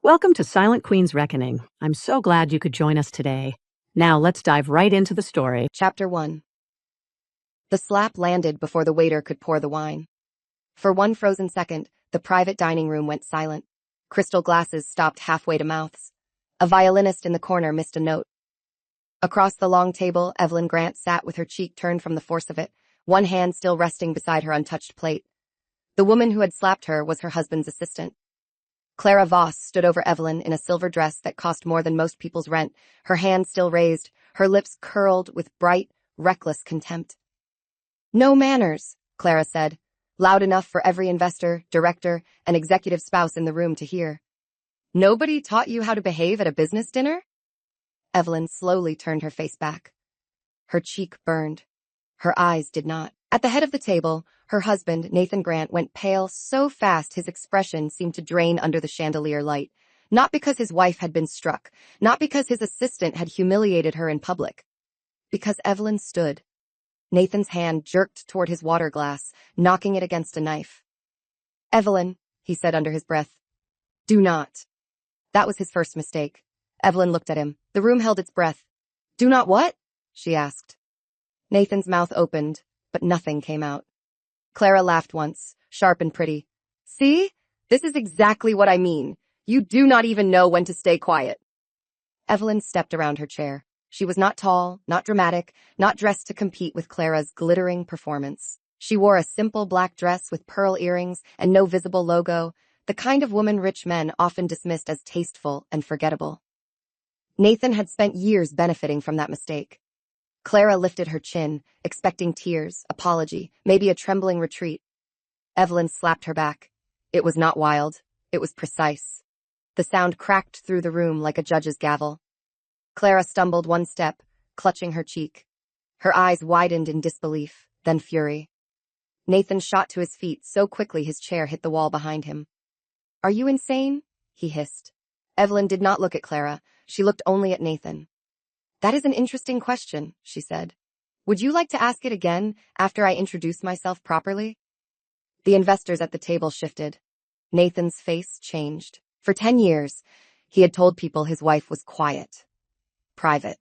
Welcome to Silent Queen's Reckoning. I'm so glad you could join us today. Now let's dive right into the story. Chapter 1. The slap landed before the waiter could pour the wine. For one frozen second, the private dining room went silent. Crystal glasses stopped halfway to mouths. A violinist in the corner missed a note. Across the long table, Evelyn Grant sat with her cheek turned from the force of it, one hand still resting beside her untouched plate. The woman who had slapped her was her husband's assistant. Clara Voss stood over Evelyn in a silver dress that cost more than most people's rent, her hand still raised, her lips curled with bright, reckless contempt. "No manners," Clara said, loud enough for every investor, director, and executive spouse in the room to hear. "Nobody taught you how to behave at a business dinner?" Evelyn slowly turned her face back. Her cheek burned. Her eyes did not. At the head of the table, her husband, Nathan Grant, went pale so fast his expression seemed to drain under the chandelier light. Not because his wife had been struck, not because his assistant had humiliated her in public. Because Evelyn stood. Nathan's hand jerked toward his water glass, knocking it against a knife. "Evelyn," he said under his breath. "Do not." That was his first mistake. Evelyn looked at him. The room held its breath. "Do not what?" she asked. Nathan's mouth opened, but nothing came out. Clara laughed once, sharp and pretty. "See? This is exactly what I mean. You do not even know when to stay quiet." Evelyn stepped around her chair. She was not tall, not dramatic, not dressed to compete with Clara's glittering performance. She wore a simple black dress with pearl earrings and no visible logo, the kind of woman rich men often dismissed as tasteful and forgettable. Nathan had spent years benefiting from that mistake. Clara lifted her chin, expecting tears, apology, maybe a trembling retreat. Evelyn slapped her back. It was not wild. It was precise. The sound cracked through the room like a judge's gavel. Clara stumbled one step, clutching her cheek. Her eyes widened in disbelief, then fury. Nathan shot to his feet so quickly his chair hit the wall behind him. "Are you insane?" he hissed. Evelyn did not look at Clara. She looked only at Nathan. "That is an interesting question," she said. "Would you like to ask it again after I introduce myself properly?" The investors at the table shifted. Nathan's face changed. For 10 years, he had told people his wife was quiet, private,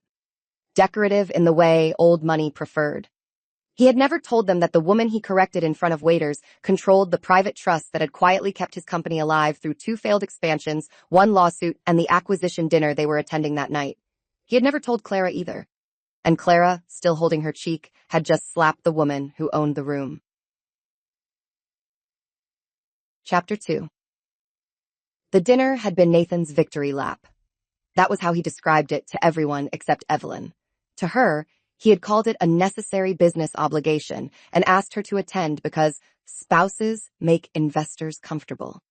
decorative in the way old money preferred. He had never told them that the woman he corrected in front of waiters controlled the private trust that had quietly kept his company alive through 2 failed expansions, 1 lawsuit, and the acquisition dinner they were attending that night. He had never told Clara either. And Clara, still holding her cheek, had just slapped the woman who owned the room. Chapter 2. The dinner had been Nathan's victory lap. That was how he described it to everyone except Evelyn. To her, he had called it a necessary business obligation and asked her to attend because spouses make investors comfortable.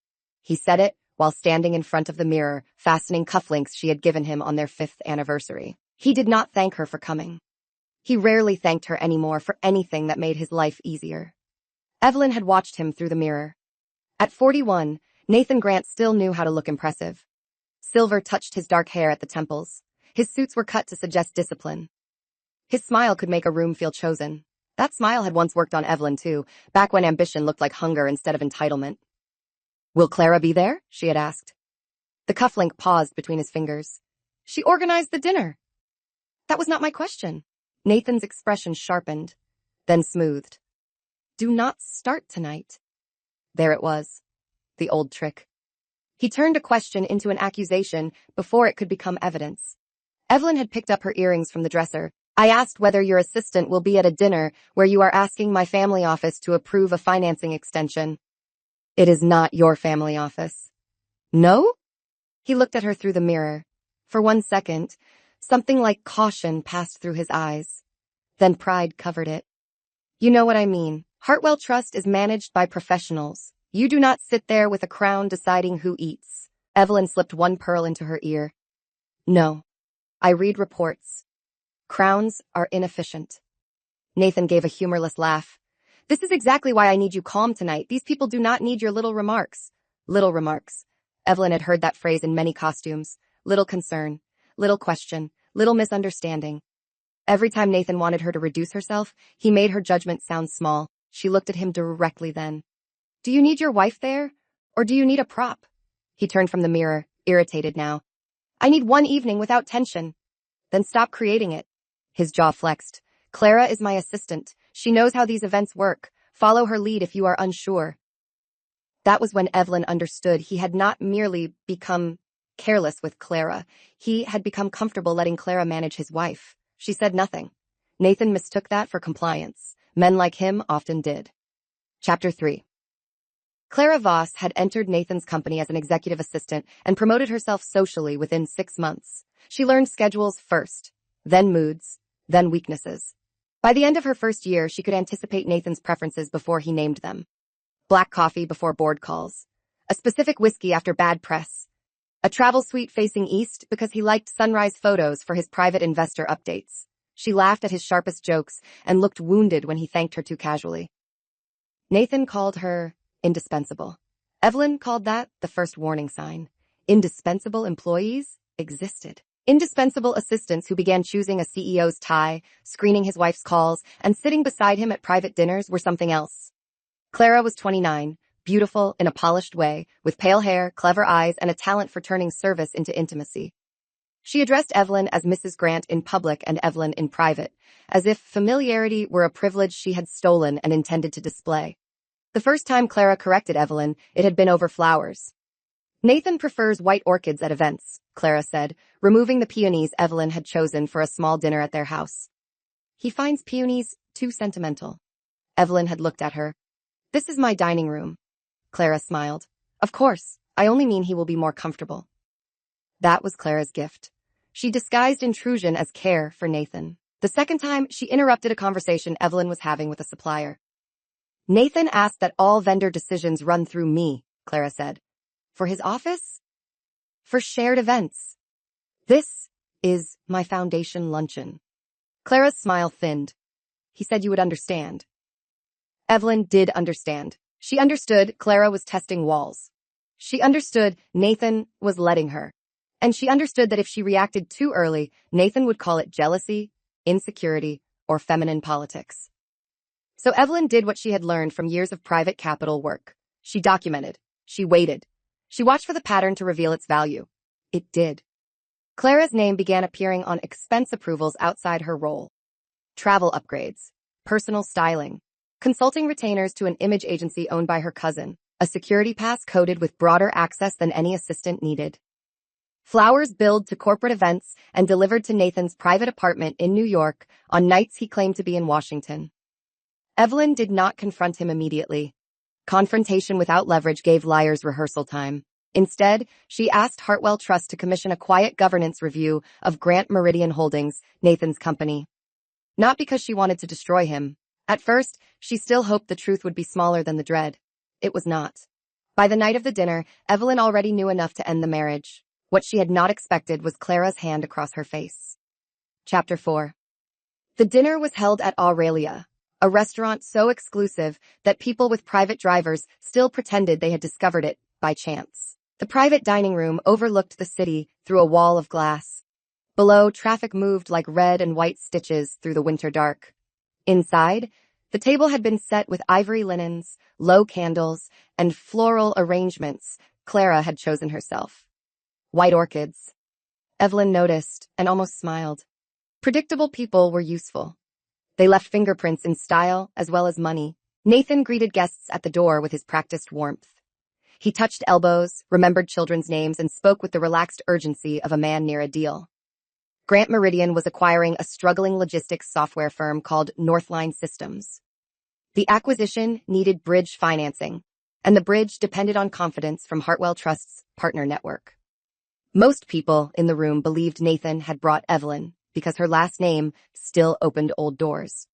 He said it while standing in front of the mirror, fastening cufflinks she had given him on their 5th anniversary. He did not thank her for coming. He rarely thanked her anymore for anything that made his life easier. Evelyn had watched him through the mirror. At 41, Nathan Grant still knew how to look impressive. Silver touched his dark hair at the temples. His suits were cut to suggest discipline. His smile could make a room feel chosen. That smile had once worked on Evelyn too, back when ambition looked like hunger instead of entitlement. "Will Clara be there?" she had asked. The cufflink paused between his fingers. "She organized the dinner." "That was not my question." Nathan's expression sharpened, then smoothed. "Do not start tonight." There it was. The old trick. He turned a question into an accusation before it could become evidence. Evelyn had picked up her earrings from the dresser. "I asked whether your assistant will be at a dinner where you are asking my family office to approve a financing extension." "It is not your family office." "No?" He looked at her through the mirror. For one second, something like caution passed through his eyes. Then pride covered it. "You know what I mean. Hartwell Trust is managed by professionals. You do not sit there with a crown deciding who eats." Evelyn slipped one pearl into her ear. "No. I read reports. Crowns are inefficient." Nathan gave a humorless laugh. "This is exactly why I need you calm tonight. These people do not need your little remarks." Little remarks. Evelyn had heard that phrase in many costumes. Little concern, little question, little misunderstanding. Every time Nathan wanted her to reduce herself, he made her judgment sound small. She looked at him directly then. "Do you need your wife there? Or do you need a prop?" He turned from the mirror, irritated now. I need one evening without tension. Then stop creating it. His jaw flexed. Clara is my assistant. She knows how these events work. Follow her lead if you are unsure. That was when Evelyn understood he had not merely become careless with Clara. He had become comfortable letting Clara manage his wife. She said nothing. Nathan mistook that for compliance. Men like him often did. Chapter 3. Clara Voss had entered Nathan's company as an executive assistant and promoted herself socially within 6 months. She learned schedules first, then moods, then weaknesses. By the end of her first year, she could anticipate Nathan's preferences before he named them. Black coffee before board calls. A specific whiskey after bad press. A travel suite facing east because he liked sunrise photos for his private investor updates. She laughed at his sharpest jokes and looked wounded when he thanked her too casually. Nathan called her indispensable. Evelyn called that the first warning sign. Indispensable employees existed. Indispensable assistants who began choosing a CEO's tie, screening his wife's calls, and sitting beside him at private dinners were something else. Clara was 29, beautiful in a polished way, with pale hair, clever eyes, and a talent for turning service into intimacy. She addressed Evelyn as Mrs. Grant in public and Evelyn in private, as if familiarity were a privilege she had stolen and intended to display. The first time Clara corrected Evelyn, it had been over flowers. Nathan prefers white orchids at events, Clara said, removing the peonies Evelyn had chosen for a small dinner at their house. He finds peonies too sentimental. Evelyn had looked at her. This is my dining room. Clara smiled. Of course, I only mean he will be more comfortable. That was Clara's gift. She disguised intrusion as care for Nathan. The second time, she interrupted a conversation Evelyn was having with a supplier. Nathan asked that all vendor decisions run through me, Clara said. For his office? For shared events. This is my foundation luncheon. Clara's smile thinned. He said you would understand. Evelyn did understand. She understood Clara was testing walls. She understood Nathan was letting her. And she understood that if she reacted too early, Nathan would call it jealousy, insecurity, or feminine politics. So Evelyn did what she had learned from years of private capital work. She documented. She waited. She watched for the pattern to reveal its value. It did. Clara's name began appearing on expense approvals outside her role. Travel upgrades, personal styling, consulting retainers to an image agency owned by her cousin, a security pass coded with broader access than any assistant needed. Flowers billed to corporate events and delivered to Nathan's private apartment in New York on nights he claimed to be in Washington. Evelyn did not confront him immediately. Confrontation without leverage gave liars rehearsal time. Instead, she asked Hartwell Trust to commission a quiet governance review of Grant Meridian Holdings, Nathan's company. Not because she wanted to destroy him. At first, she still hoped the truth would be smaller than the dread. It was not. By the night of the dinner, Evelyn already knew enough to end the marriage. What she had not expected was Clara's hand across her face. Chapter 4. The dinner was held at Aurelia, a restaurant so exclusive that people with private drivers still pretended they had discovered it by chance. The private dining room overlooked the city through a wall of glass. Below, traffic moved like red and white stitches through the winter dark. Inside, the table had been set with ivory linens, low candles, and floral arrangements Clara had chosen herself. White orchids. Evelyn noticed and almost smiled. Predictable people were useful. They left fingerprints in style as well as money. Nathan greeted guests at the door with his practiced warmth. He touched elbows, remembered children's names, and spoke with the relaxed urgency of a man near a deal. Grant Meridian was acquiring a struggling logistics software firm called Northline Systems. The acquisition needed bridge financing, and the bridge depended on confidence from Hartwell Trust's partner network. Most people in the room believed Nathan had brought Evelyn because her last name still opened old doors.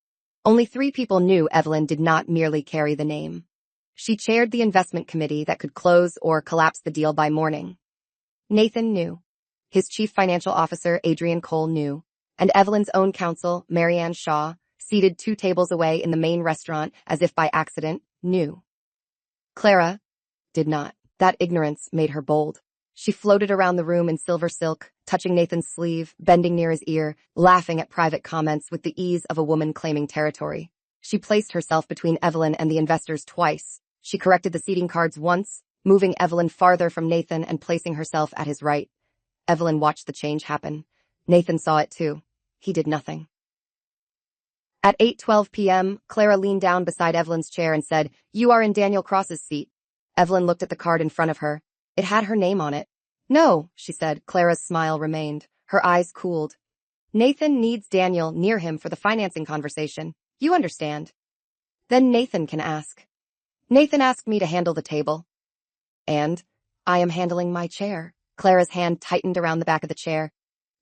Only 3 people knew Evelyn did not merely carry the name. She chaired the investment committee that could close or collapse the deal by morning. Nathan knew. His chief financial officer, Adrian Cole, knew. And Evelyn's own counsel, Marianne Shaw, seated 2 tables away in the main restaurant as if by accident, knew. Clara did not. That ignorance made her bold. She floated around the room in silver silk, touching Nathan's sleeve, bending near his ear, laughing at private comments with the ease of a woman claiming territory. She placed herself between Evelyn and the investors twice. She corrected the seating cards once, moving Evelyn farther from Nathan and placing herself at his right. Evelyn watched the change happen. Nathan saw it too. He did nothing. At 8:12 p.m., Clara leaned down beside Evelyn's chair and said, "You are in Daniel Cross's seat." Evelyn looked at the card in front of her. It had her name on it. "No," she said. Clara's smile remained. Her eyes cooled. "Nathan needs Daniel near him for the financing conversation. You understand." "Then Nathan can ask." "Nathan asked me to handle the table." "And I am handling my chair." Clara's hand tightened around the back of the chair.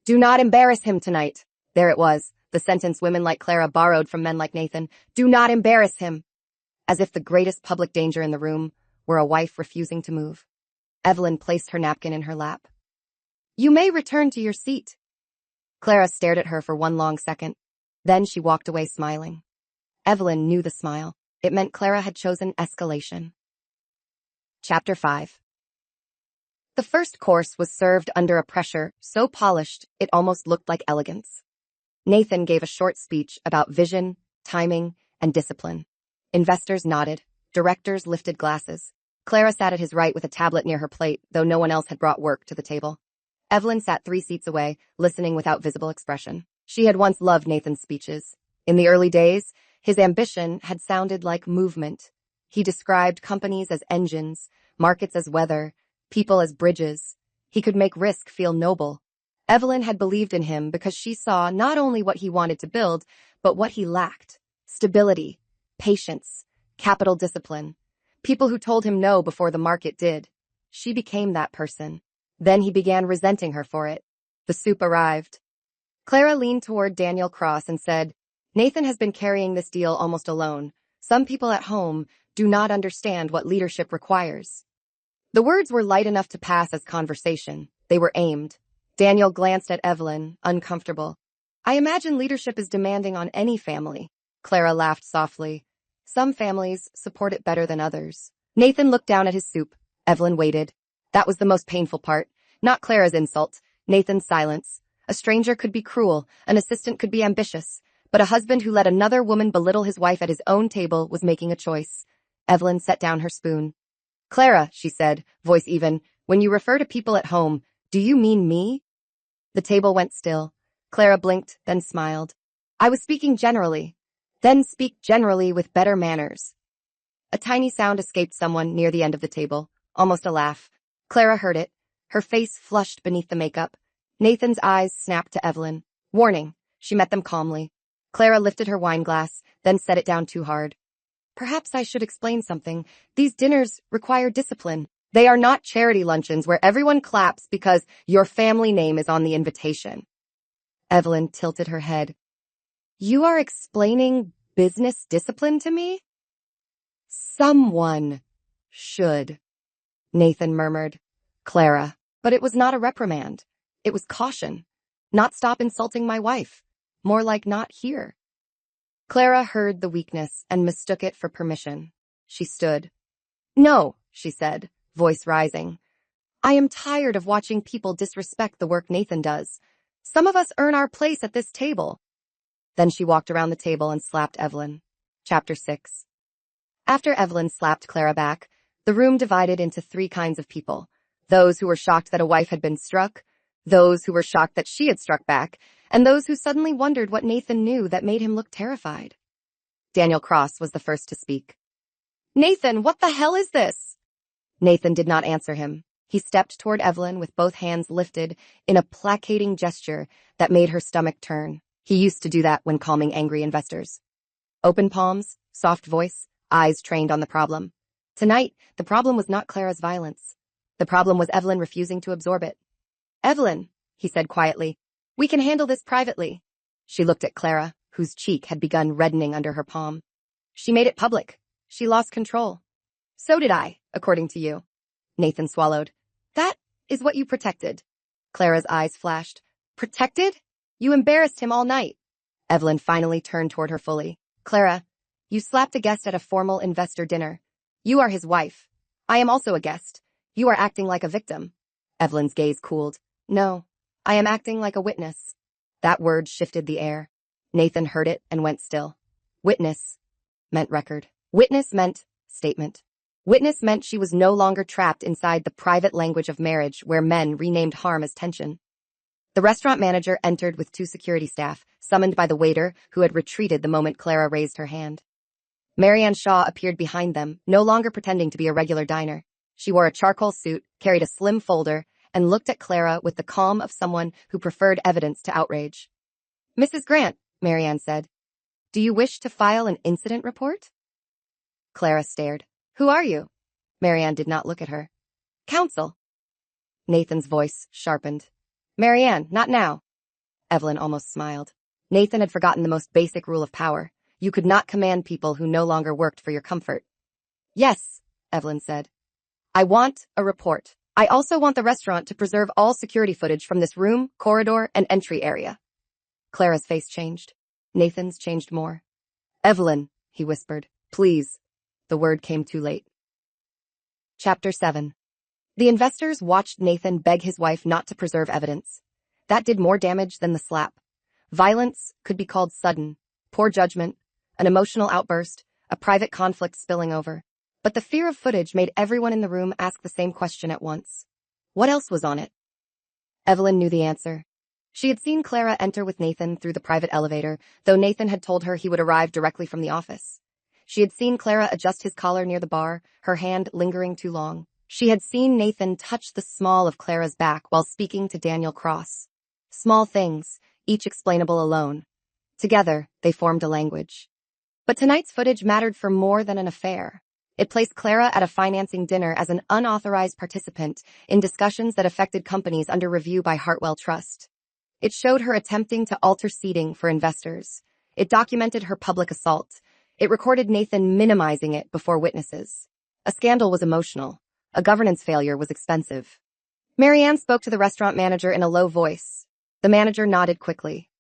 "Do not embarrass him tonight." There it was, the sentence women like Clara borrowed from men like Nathan. "Do not embarrass him." As if the greatest public danger in the room were a wife refusing to move. Evelyn placed her napkin in her lap. "You may return to your seat." Clara stared at her for one long second. Then she walked away smiling. Evelyn knew the smile. It meant Clara had chosen escalation. Chapter 5. The first course was served under a pressure so polished it almost looked like elegance. Nathan gave a short speech about vision, timing, and discipline. Investors nodded. Directors lifted glasses. Clara sat at his right with a tablet near her plate, though no one else had brought work to the table. Evelyn sat 3 seats away, listening without visible expression. She had once loved Nathan's speeches. In the early days, his ambition had sounded like movement. He described companies as engines, markets as weather, people as bridges. He could make risk feel noble. Evelyn had believed in him because she saw not only what he wanted to build, but what he lacked. Stability, patience, capital discipline. People who told him no before the market did. She became that person. Then he began resenting her for it. The soup arrived. Clara leaned toward Daniel Cross and said, "Nathan has been carrying this deal almost alone. Some people at home do not understand what leadership requires." The words were light enough to pass as conversation. They were aimed. Daniel glanced at Evelyn, uncomfortable. "I imagine leadership is demanding on any family." Clara laughed softly. "Some families support it better than others." Nathan looked down at his soup. Evelyn waited. That was the most painful part. Not Clara's insult, Nathan's silence. A stranger could be cruel, an assistant could be ambitious, but a husband who let another woman belittle his wife at his own table was making a choice. Evelyn set down her spoon. "Clara," she said, voice even, "when you refer to people at home, do you mean me?" The table went still. Clara blinked, then smiled. "I was speaking generally." "Then speak generally with better manners." A tiny sound escaped someone near the end of the table, almost a laugh. Clara heard it. Her face flushed beneath the makeup. Nathan's eyes snapped to Evelyn. Warning. She met them calmly. Clara lifted her wine glass, then set it down too hard. "Perhaps I should explain something. These dinners require discipline. They are not charity luncheons where everyone claps because your family name is on the invitation." Evelyn tilted her head. "You are explaining business discipline to me?" "Someone should," Nathan murmured. "Clara." But it was not a reprimand. It was caution. Not stop insulting my wife. More like not here. Clara heard the weakness and mistook it for permission. She stood. "No," she said, voice rising. "I am tired of watching people disrespect the work Nathan does. Some of us earn our place at this table." Then she walked around the table and slapped Evelyn. Chapter 6. After Evelyn slapped Clara back, the room divided into 3 kinds of people. Those who were shocked that a wife had been struck, those who were shocked that she had struck back, and those who suddenly wondered what Nathan knew that made him look terrified. Daniel Cross was the first to speak. "Nathan, what the hell is this?" Nathan did not answer him. He stepped toward Evelyn with both hands lifted in a placating gesture that made her stomach turn. He used to do that when calming angry investors. Open palms, soft voice, eyes trained on the problem. Tonight, the problem was not Clara's violence. The problem was Evelyn refusing to absorb it. "Evelyn," he said quietly, "we can handle this privately." She looked at Clara, whose cheek had begun reddening under her palm. "She made it public. She lost control." "So did I, according to you." Nathan swallowed. "That is what you protected." Clara's eyes flashed. "Protected? You embarrassed him all night." Evelyn finally turned toward her fully. "Clara, you slapped a guest at a formal investor dinner. You are his wife. I am also a guest. You are acting like a victim." Evelyn's gaze cooled. "No, I am acting like a witness." That word shifted the air. Nathan heard it and went still. Witness meant record. Witness meant statement. Witness meant she was no longer trapped inside the private language of marriage where men renamed harm as tension. The restaurant manager entered with 2 security staff, summoned by the waiter, who had retreated the moment Clara raised her hand. Marianne Shaw appeared behind them, no longer pretending to be a regular diner. She wore a charcoal suit, carried a slim folder, and looked at Clara with the calm of someone who preferred evidence to outrage. "Mrs. Grant," Marianne said, "do you wish to file an incident report?" Clara stared. "Who are you?" Marianne did not look at her. "Counsel." Nathan's voice sharpened. "Marianne, not now." Evelyn almost smiled. Nathan had forgotten the most basic rule of power. You could not command people who no longer worked for your comfort. "Yes," Evelyn said. "I want a report. I also want the restaurant to preserve all security footage from this room, corridor, and entry area." Clara's face changed. Nathan's changed more. "Evelyn," he whispered, "please." The word came too late. Chapter 7. The investors watched Nathan beg his wife not to preserve evidence. That did more damage than the slap. Violence could be called sudden, poor judgment, an emotional outburst, a private conflict spilling over. But the fear of footage made everyone in the room ask the same question at once. What else was on it? Evelyn knew the answer. She had seen Clara enter with Nathan through the private elevator, though Nathan had told her he would arrive directly from the office. She had seen Clara adjust his collar near the bar, her hand lingering too long. She had seen Nathan touch the small of Clara's back while speaking to Daniel Cross. Small things, each explainable alone. Together, they formed a language. But tonight's footage mattered for more than an affair. It placed Clara at a financing dinner as an unauthorized participant in discussions that affected companies under review by Hartwell Trust. It showed her attempting to alter seating for investors. It documented her public assault. It recorded Nathan minimizing it before witnesses. A scandal was emotional. A governance failure was expensive. Marianne spoke to the restaurant manager in a low voice. The manager nodded quickly.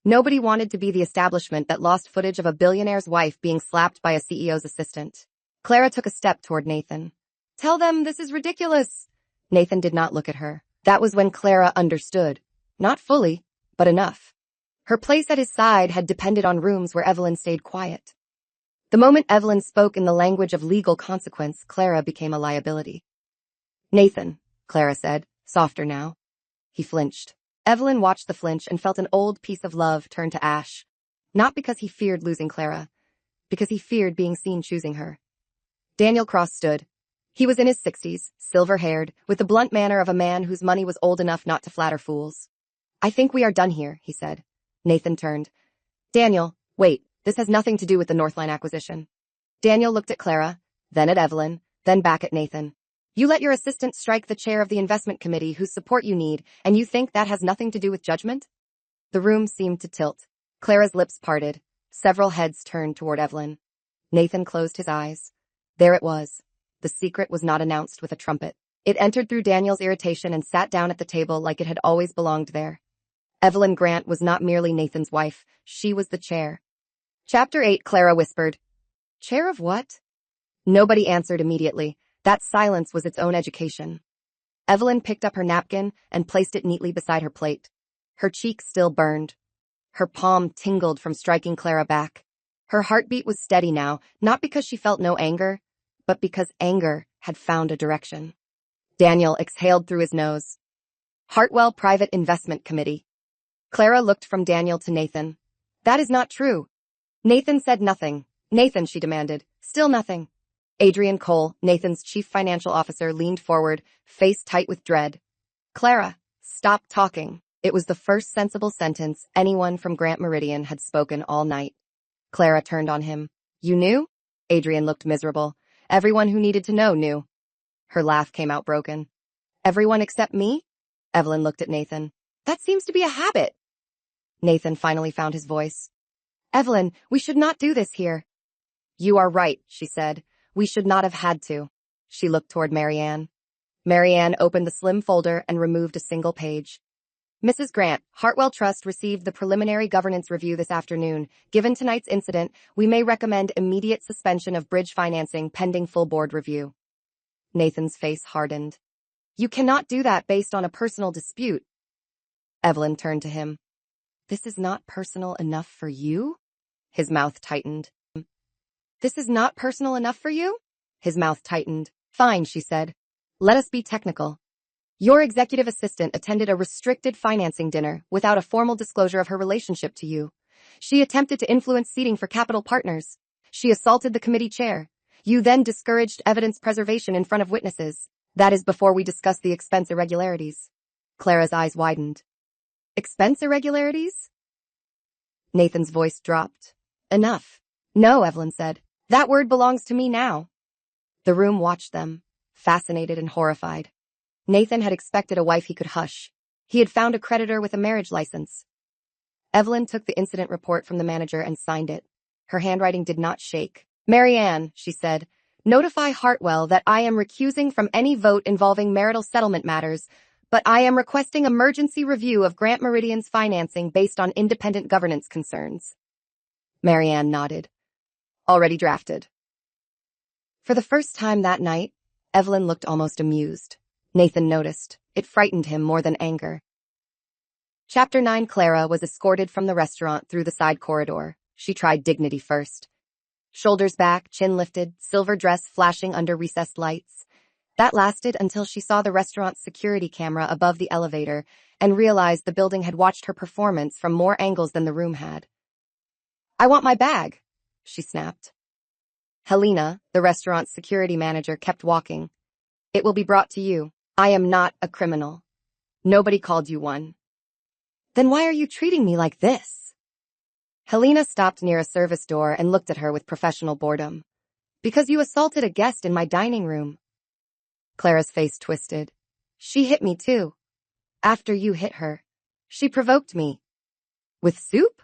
Nobody wanted to be the establishment that lost footage of a billionaire's wife being slapped by a CEO's assistant. Clara took a step toward Nathan. "Tell them this is ridiculous." Nathan did not look at her. That was when Clara understood. Not fully, but enough. Her place at his side had depended on rooms where Evelyn stayed quiet. The moment Evelyn spoke in the language of legal consequence, Clara became a liability. "Nathan," Clara said, softer now. He flinched. Evelyn watched the flinch and felt an old piece of love turn to ash. Not because he feared losing Clara, because he feared being seen choosing her. Daniel Cross stood. He was in his 60s, silver-haired, with the blunt manner of a man whose money was old enough not to flatter fools. "I think we are done here," he said. Nathan turned. "Daniel, wait. This has nothing to do with the Northline acquisition." Daniel looked at Clara, then at Evelyn, then back at Nathan. "You let your assistant strike the chair of the investment committee whose support you need, and you think that has nothing to do with judgment?" The room seemed to tilt. Clara's lips parted. Several heads turned toward Evelyn. Nathan closed his eyes. There it was. The secret was not announced with a trumpet. It entered through Daniel's irritation and sat down at the table like it had always belonged there. Evelyn Grant was not merely Nathan's wife. She was the chair. Chapter 8, Clara whispered. "Chair of what?" Nobody answered immediately. That silence was its own education. Evelyn picked up her napkin and placed it neatly beside her plate. Her cheek still burned. Her palm tingled from striking Clara back. Her heartbeat was steady now, not because she felt no anger, but because anger had found a direction. Daniel exhaled through his nose. "Hartwell Private Investment Committee." Clara looked from Daniel to Nathan. "That is not true." Nathan said nothing. "Nathan," she demanded. "Still nothing." Adrian Cole, Nathan's chief financial officer, leaned forward, face tight with dread. "Clara, stop talking." It was the first sensible sentence anyone from Grant Meridian had spoken all night. Clara turned on him. "You knew?" Adrian looked miserable. "Everyone who needed to know knew." Her laugh came out broken. "Everyone except me?" Evelyn looked at Nathan. "That seems to be a habit." Nathan finally found his voice. "Evelyn, we should not do this here." "You are right," she said. "We should not have had to." She looked toward Marianne. Marianne opened the slim folder and removed a single page. "Mrs. Grant, Hartwell Trust received the preliminary governance review this afternoon. Given tonight's incident, we may recommend immediate suspension of bridge financing pending full board review." Nathan's face hardened. "You cannot do that based on a personal dispute." Evelyn turned to him. "This is not personal enough for you?" His mouth tightened. "This is not personal enough for you?" His mouth tightened. Fine, she said. Let us be technical. Your executive assistant attended a restricted financing dinner without a formal disclosure of her relationship to you. She attempted to influence seating for capital partners. She assaulted the committee chair. You then discouraged evidence preservation in front of witnesses. That is before we discuss the expense irregularities. Clara's eyes widened. Expense irregularities? Nathan's voice dropped. Enough. No, Evelyn said. That word belongs to me now. The room watched them, fascinated and horrified. Nathan had expected a wife he could hush. He had found a creditor with a marriage license. Evelyn took the incident report from the manager and signed it. Her handwriting did not shake. Marianne, she said, notify Hartwell that I am recusing from any vote involving marital settlement matters, but I am requesting emergency review of Grant Meridian's financing based on independent governance concerns. Marianne nodded. Already drafted. For the first time that night, Evelyn looked almost amused. Nathan noticed. It frightened him more than anger. Chapter 9. Clara was escorted from the restaurant through the side corridor. She tried dignity first. Shoulders back, chin lifted, silver dress flashing under recessed lights. That lasted until she saw the restaurant's security camera above the elevator and realized the building had watched her performance from more angles than the room had. I want my bag, she snapped. Helena, the restaurant's security manager, kept walking. It will be brought to you. I am not a criminal. Nobody called you one. Then why are you treating me like this? Helena stopped near a service door and looked at her with professional boredom. Because you assaulted a guest in my dining room. Clara's face twisted. She hit me too. After you hit her. She provoked me. With soup?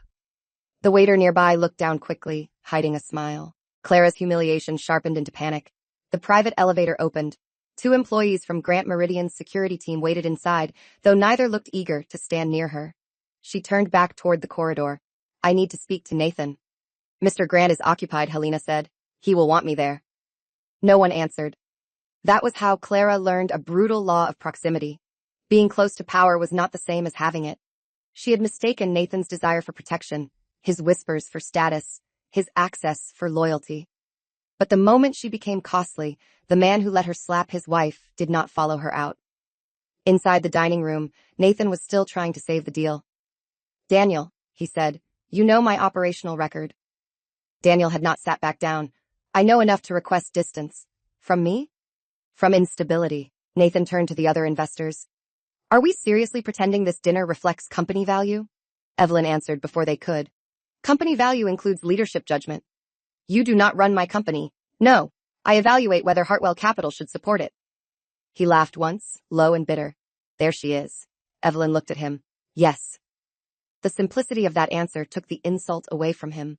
The waiter nearby looked down quickly, hiding a smile. Clara's humiliation sharpened into panic. The private elevator opened. 2 employees from Grant Meridian's security team waited inside, though neither looked eager to stand near her. She turned back toward the corridor. I need to speak to Nathan. Mr. Grant is occupied, Helena said. He will want me there. No one answered. That was how Clara learned a brutal law of proximity. Being close to power was not the same as having it. She had mistaken Nathan's desire for protection, his whispers for status, his access for loyalty. But the moment she became costly, the man who let her slap his wife did not follow her out. Inside the dining room, Nathan was still trying to save the deal. Daniel, he said, you know my operational record. Daniel had not sat back down. I know enough to request distance. From me? From instability. Nathan turned to the other investors. Are we seriously pretending this dinner reflects company value? Evelyn answered before they could. Company value includes leadership judgment. You do not run my company. No, I evaluate whether Hartwell Capital should support it. He laughed once, low and bitter. There she is. Evelyn looked at him. Yes. The simplicity of that answer took the insult away from him.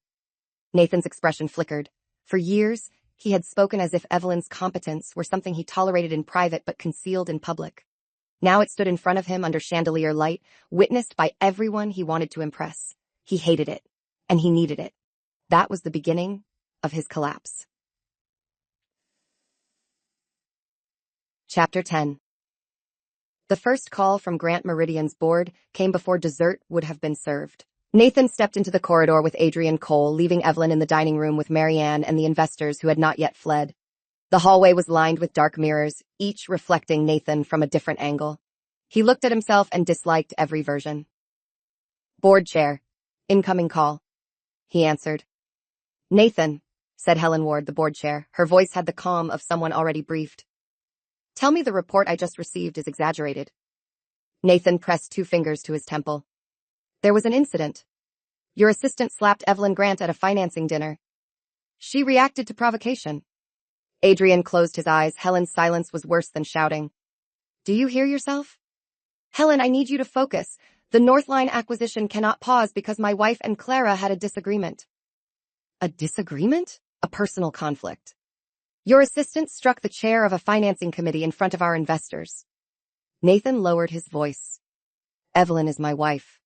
Nathan's expression flickered. For years, he had spoken as if Evelyn's competence were something he tolerated in private but concealed in public. Now it stood in front of him under chandelier light, witnessed by everyone he wanted to impress. He hated it, and he needed it. That was the beginning of his collapse. Chapter 10. The first call from Grant Meridian's board came before dessert would have been served. Nathan stepped into the corridor with Adrian Cole, leaving Evelyn in the dining room with Marianne and the investors who had not yet fled. The hallway was lined with dark mirrors, each reflecting Nathan from a different angle. He looked at himself and disliked every version. Board chair. Incoming call. He answered. Nathan, said Helen Ward, the board chair. Her voice had the calm of someone already briefed. Tell me the report I just received is exaggerated. Nathan pressed 2 fingers to his temple. There was an incident. Your assistant slapped Evelyn Grant at a financing dinner. She reacted to provocation. Adrian closed his eyes. Helen's silence was worse than shouting. Do you hear yourself? Helen, I need you to focus. The Northline acquisition cannot pause because my wife and Clara had a disagreement. A disagreement? A personal conflict. Your assistant struck the chair of a financing committee in front of our investors. Nathan lowered his voice. Evelyn is my wife.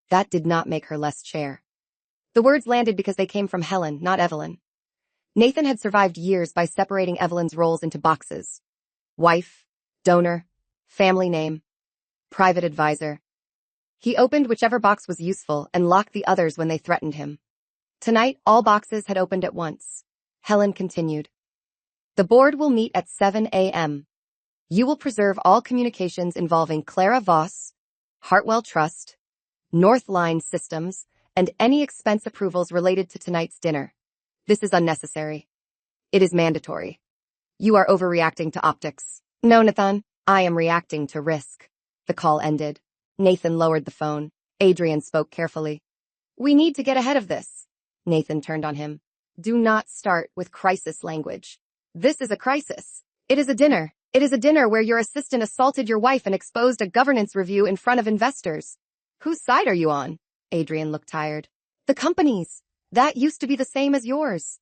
That did not make her less chair. The words landed because they came from Helen, not Evelyn. Nathan had survived years by separating Evelyn's roles into boxes. Wife, donor, family name, private advisor. He opened whichever box was useful and locked the others when they threatened him. Tonight, all boxes had opened at once. Helen continued. The board will meet at 7 a.m. You will preserve all communications involving Clara Voss, Hartwell Trust, Northline Systems, and any expense approvals related to tonight's dinner. This is unnecessary. It is mandatory. You are overreacting to optics. No, Nathan, I am reacting to risk. The call ended. Nathan lowered the phone. Adrian spoke carefully. We need to get ahead of this. Nathan turned on him. Do not start with crisis language. This is a crisis. It is a dinner. It is a dinner where your assistant assaulted your wife and exposed a governance review in front of investors. Whose side are you on? Adrian looked tired. The company's. That used to be the same as yours.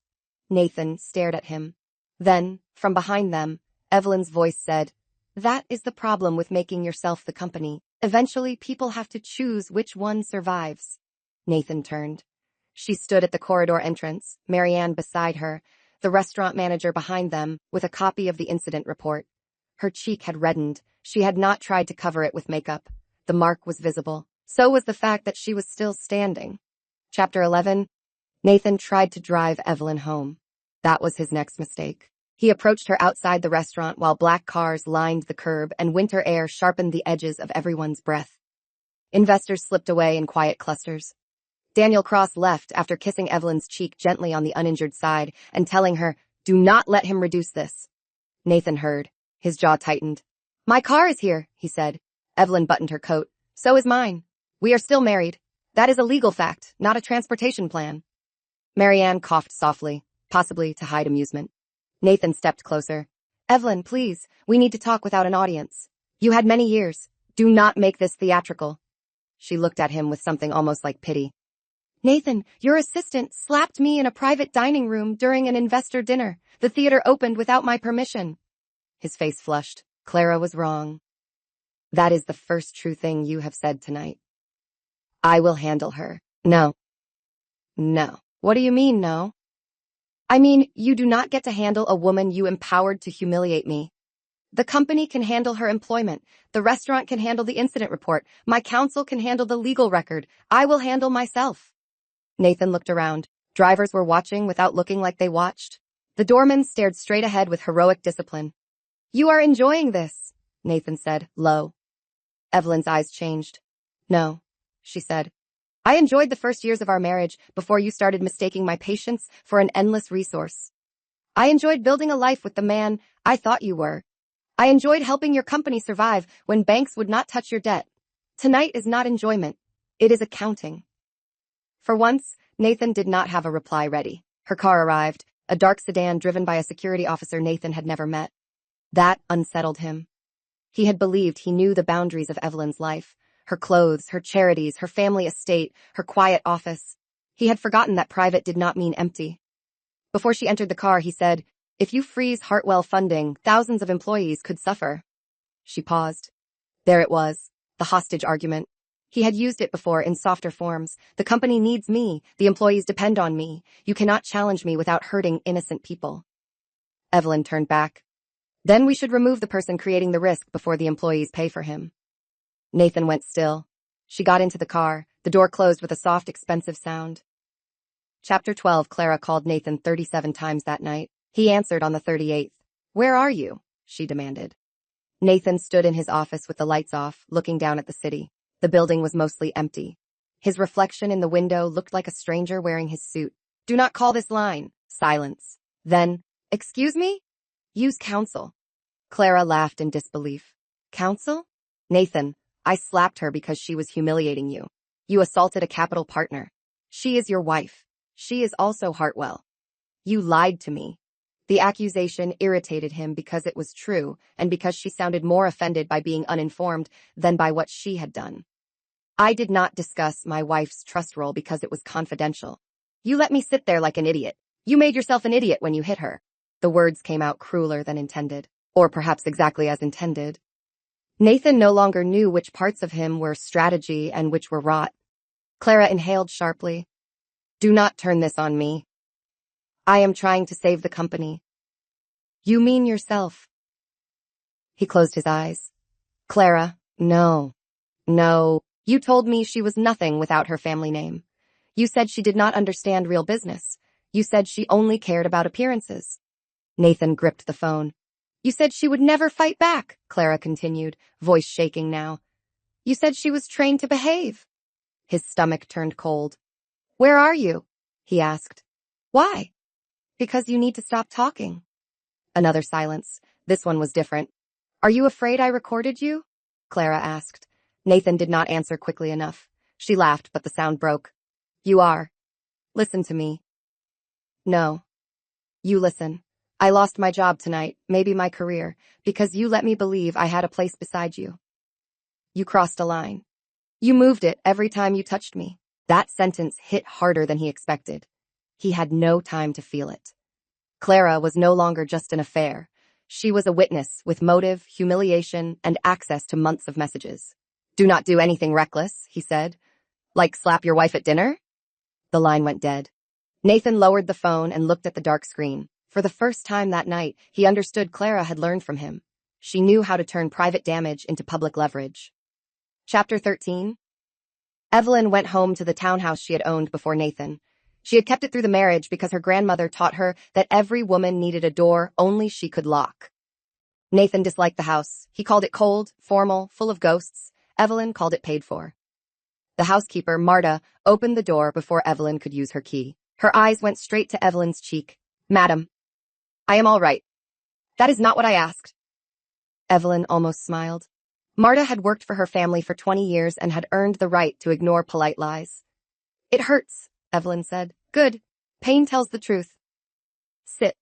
Nathan stared at him. Then, from behind them, Evelyn's voice said, That is the problem with making yourself the company. Eventually, people have to choose which one survives. Nathan turned. She stood at the corridor entrance, Marianne beside her, the restaurant manager behind them, with a copy of the incident report. Her cheek had reddened. She had not tried to cover it with makeup. The mark was visible. So was the fact that she was still standing. Chapter 11. Nathan tried to drive Evelyn home. That was his next mistake. He approached her outside the restaurant while black cars lined the curb and winter air sharpened the edges of everyone's breath. Investors slipped away in quiet clusters. Daniel Cross left after kissing Evelyn's cheek gently on the uninjured side and telling her, Do not let him reduce this. Nathan heard. His jaw tightened. My car is here, he said. Evelyn buttoned her coat. So is mine. We are still married. That is a legal fact, not a transportation plan. Marianne coughed softly, possibly to hide amusement. Nathan stepped closer. Evelyn, please, we need to talk without an audience. You had many years. Do not make this theatrical. She looked at him with something almost like pity. Nathan, your assistant slapped me in a private dining room during an investor dinner. The theater opened without my permission. His face flushed. Clara was wrong. That is the first true thing you have said tonight. I will handle her. No. No. What do you mean, no? I mean, you do not get to handle a woman you empowered to humiliate me. The company can handle her employment. The restaurant can handle the incident report. My counsel can handle the legal record. I will handle myself. Nathan looked around. Drivers were watching without looking like they watched. The doorman stared straight ahead with heroic discipline. You are enjoying this, Nathan said, low. Evelyn's eyes changed. No, she said. I enjoyed the first years of our marriage before you started mistaking my patience for an endless resource. I enjoyed building a life with the man I thought you were. I enjoyed helping your company survive when banks would not touch your debt. Tonight is not enjoyment. It is accounting. For once, Nathan did not have a reply ready. Her car arrived, a dark sedan driven by a security officer Nathan had never met. That unsettled him. He had believed he knew the boundaries of Evelyn's life. Her clothes, her charities, her family estate, her quiet office. He had forgotten that private did not mean empty. Before she entered the car, he said, If you freeze Hartwell funding, thousands of employees could suffer. She paused. There it was, the hostage argument. He had used it before in softer forms. The company needs me. The employees depend on me. You cannot challenge me without hurting innocent people. Evelyn turned back. Then we should remove the person creating the risk before the employees pay for him. Nathan went still. She got into the car. The door closed with a soft, expensive sound. Chapter 12. Clara called Nathan 37 times that night. He answered on the 38th. Where are you? She demanded. Nathan stood in his office with the lights off, looking down at the city. The building was mostly empty. His reflection in the window looked like a stranger wearing his suit. Do not call this line. Silence. Then, excuse me? Use counsel. Clara laughed in disbelief. Counsel? Nathan, I slapped her because she was humiliating you. You assaulted a capital partner. She is your wife. She is also Hartwell. You lied to me. The accusation irritated him because it was true and because she sounded more offended by being uninformed than by what she had done. I did not discuss my wife's trust role because it was confidential. You let me sit there like an idiot. You made yourself an idiot when you hit her. The words came out crueler than intended, or perhaps exactly as intended. Nathan no longer knew which parts of him were strategy and which were rot. Clara inhaled sharply. Do not turn this on me. I am trying to save the company. You mean yourself. He closed his eyes. Clara, no. No. You told me she was nothing without her family name. You said she did not understand real business. You said she only cared about appearances. Nathan gripped the phone. You said she would never fight back, Clara continued, voice shaking now. You said she was trained to behave. His stomach turned cold. Where are you? He asked. Why? Because you need to stop talking. Another silence. This one was different. Are you afraid I recorded you? Clara asked. Nathan did not answer quickly enough. She laughed, but the sound broke. You are. Listen to me. No. You listen. I lost my job tonight, maybe my career, because you let me believe I had a place beside you. You crossed a line. You moved it every time you touched me. That sentence hit harder than he expected. He had no time to feel it. Clara was no longer just an affair. She was a witness with motive, humiliation, and access to months of messages. Do not do anything reckless, he said. Like slap your wife at dinner? The line went dead. Nathan lowered the phone and looked at the dark screen. For the first time that night, he understood Clara had learned from him. She knew how to turn private damage into public leverage. Chapter 13. Evelyn went home to the townhouse she had owned before Nathan. She had kept it through the marriage because her grandmother taught her that every woman needed a door only she could lock. Nathan disliked the house. He called it cold, formal, full of ghosts. Evelyn called it paid for. The housekeeper, Marta, opened the door before Evelyn could use her key. Her eyes went straight to Evelyn's cheek. Madam, I am all right. That is not what I asked. Evelyn almost smiled. Marta had worked for her family for 20 years and had earned the right to ignore polite lies. It hurts, Evelyn said. Good. Pain tells the truth. Sit.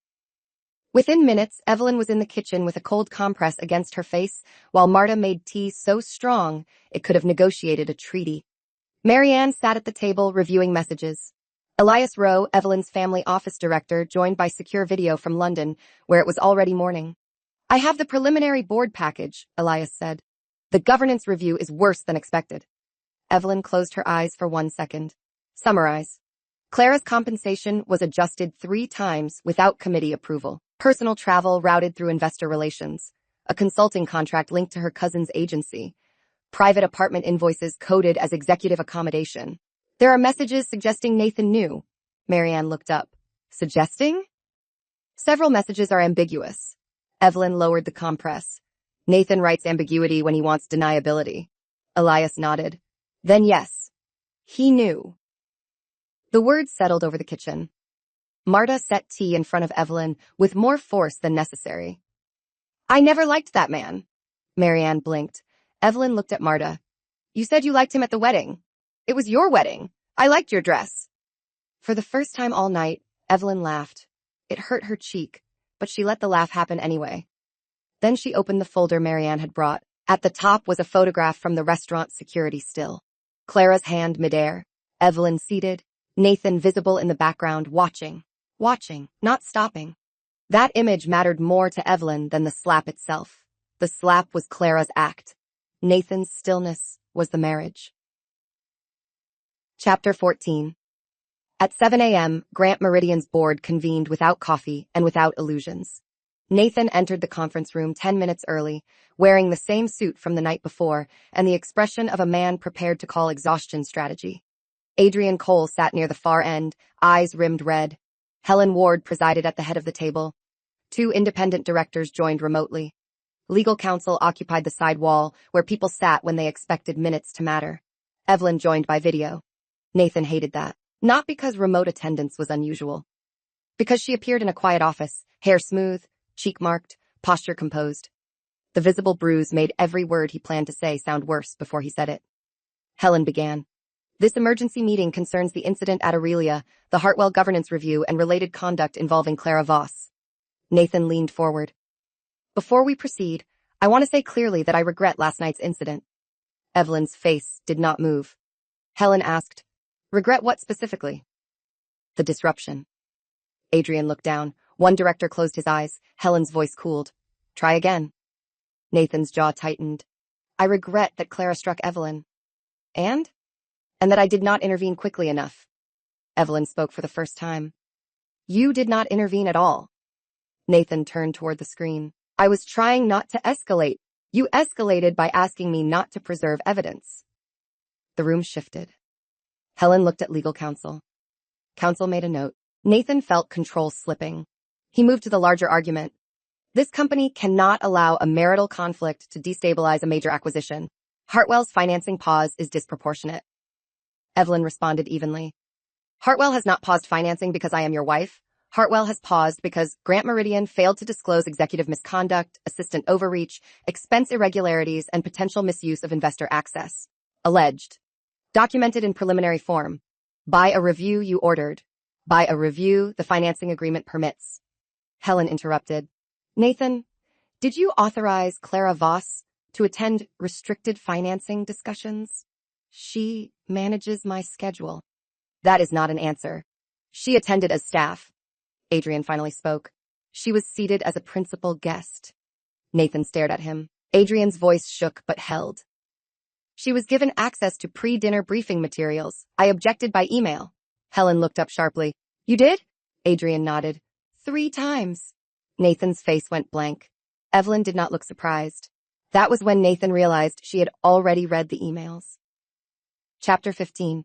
Within minutes, Evelyn was in the kitchen with a cold compress against her face, while Marta made tea so strong it could have negotiated a treaty. Marianne sat at the table reviewing messages. Elias Rowe, Evelyn's family office director, joined by secure video from London, where it was already morning. I have the preliminary board package, Elias said. The governance review is worse than expected. Evelyn closed her eyes for 1 second. Summarize. Clara's compensation was adjusted 3 times without committee approval. Personal travel routed through investor relations. A consulting contract linked to her cousin's agency. Private apartment invoices coded as executive accommodation. There are messages suggesting Nathan knew. Marianne looked up. Suggesting? Several messages are ambiguous. Evelyn lowered the compress. Nathan writes ambiguity when he wants deniability. Elias nodded. Then yes, he knew. The words settled over the kitchen. Marta set tea in front of Evelyn with more force than necessary. I never liked that man. Marianne blinked. Evelyn looked at Marta. You said you liked him at the wedding. It was your wedding. I liked your dress. For the first time all night, Evelyn laughed. It hurt her cheek, but she let the laugh happen anyway. Then she opened the folder Marianne had brought. At the top was a photograph from the restaurant security still. Clara's hand midair. Evelyn seated. Nathan visible in the background, watching, not stopping. That image mattered more to Evelyn than the slap itself. The slap was Clara's act. Nathan's stillness was the marriage. Chapter 14. At 7 a.m., Grant Meridian's board convened without coffee and without illusions. Nathan entered the conference room 10 minutes early, wearing the same suit from the night before and the expression of a man prepared to call exhaustion strategy. Adrian Cole sat near the far end, eyes rimmed red. Helen Ward presided at the head of the table. 2 independent directors joined remotely. Legal counsel occupied the side wall, where people sat when they expected minutes to matter. Evelyn joined by video. Nathan hated that. Not because remote attendance was unusual. Because she appeared in a quiet office, hair smooth, cheek marked, posture composed. The visible bruise made every word he planned to say sound worse before he said it. Helen began. This emergency meeting concerns the incident at Aurelia, the Hartwell governance review, and related conduct involving Clara Voss. Nathan leaned forward. Before we proceed, I want to say clearly that I regret last night's incident. Evelyn's face did not move. Helen asked, regret what specifically? The disruption. Adrian looked down. One director closed his eyes. Helen's voice cooled. Try again. Nathan's jaw tightened. I regret that Clara struck Evelyn. And that I did not intervene quickly enough. Evelyn spoke for the first time. You did not intervene at all. Nathan turned toward the screen. I was trying not to escalate. You escalated by asking me not to preserve evidence. The room shifted. Helen looked at legal counsel. Counsel made a note. Nathan felt control slipping. He moved to the larger argument. This company cannot allow a marital conflict to destabilize a major acquisition. Hartwell's financing pause is disproportionate. Evelyn responded evenly. Hartwell has not paused financing because I am your wife. Hartwell has paused because Grant Meridian failed to disclose executive misconduct, assistant overreach, expense irregularities, and potential misuse of investor access. Alleged. Documented in preliminary form. By a review you ordered. By a review the financing agreement permits. Helen interrupted. Nathan, did you authorize Clara Voss to attend restricted financing discussions? She manages my schedule. That is not an answer. She attended as staff. Adrian finally spoke. She was seated as a principal guest. Nathan stared at him. Adrian's voice shook but held. She was given access to pre-dinner briefing materials. I objected by email. Helen looked up sharply. You did? Adrian nodded. 3 times. Nathan's face went blank. Evelyn did not look surprised. That was when Nathan realized she had already read the emails. Chapter 15.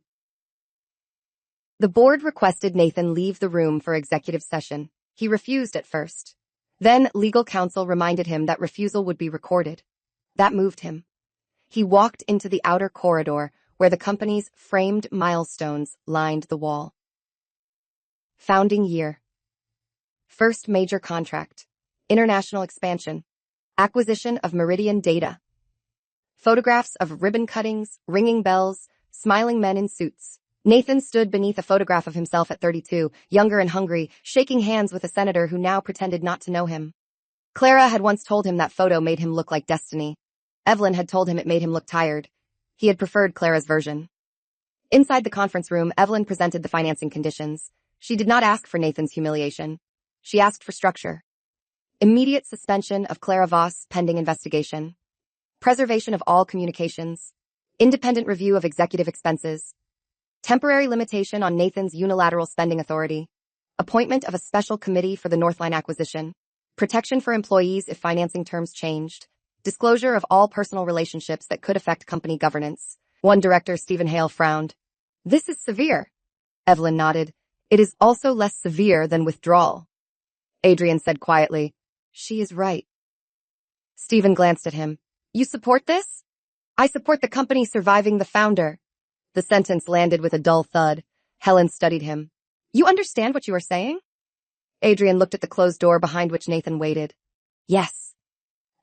The board requested Nathan leave the room for executive session. He refused at first. Then legal counsel reminded him that refusal would be recorded. That moved him. He walked into the outer corridor where the company's framed milestones lined the wall. Founding year. First major contract. International expansion. Acquisition of Meridian data. Photographs of ribbon cuttings, ringing bells, smiling men in suits. Nathan stood beneath a photograph of himself at 32, younger and hungry, shaking hands with a senator who now pretended not to know him. Clara had once told him that photo made him look like destiny. Evelyn had told him it made him look tired. He had preferred Clara's version. Inside the conference room, Evelyn presented the financing conditions. She did not ask for Nathan's humiliation. She asked for structure. Immediate suspension of Clara Voss pending investigation. Preservation of all communications. Independent review of executive expenses. Temporary limitation on Nathan's unilateral spending authority. Appointment of a special committee for the Northline acquisition. Protection for employees if financing terms changed. Disclosure of all personal relationships that could affect company governance. One director, Stephen Hale, frowned. This is severe. Evelyn nodded. It is also less severe than withdrawal. Adrian said quietly, She is right. Stephen glanced at him. You support this? I support the company surviving the founder. The sentence landed with a dull thud. Helen studied him. You understand what you are saying? Adrian looked at the closed door behind which Nathan waited. Yes.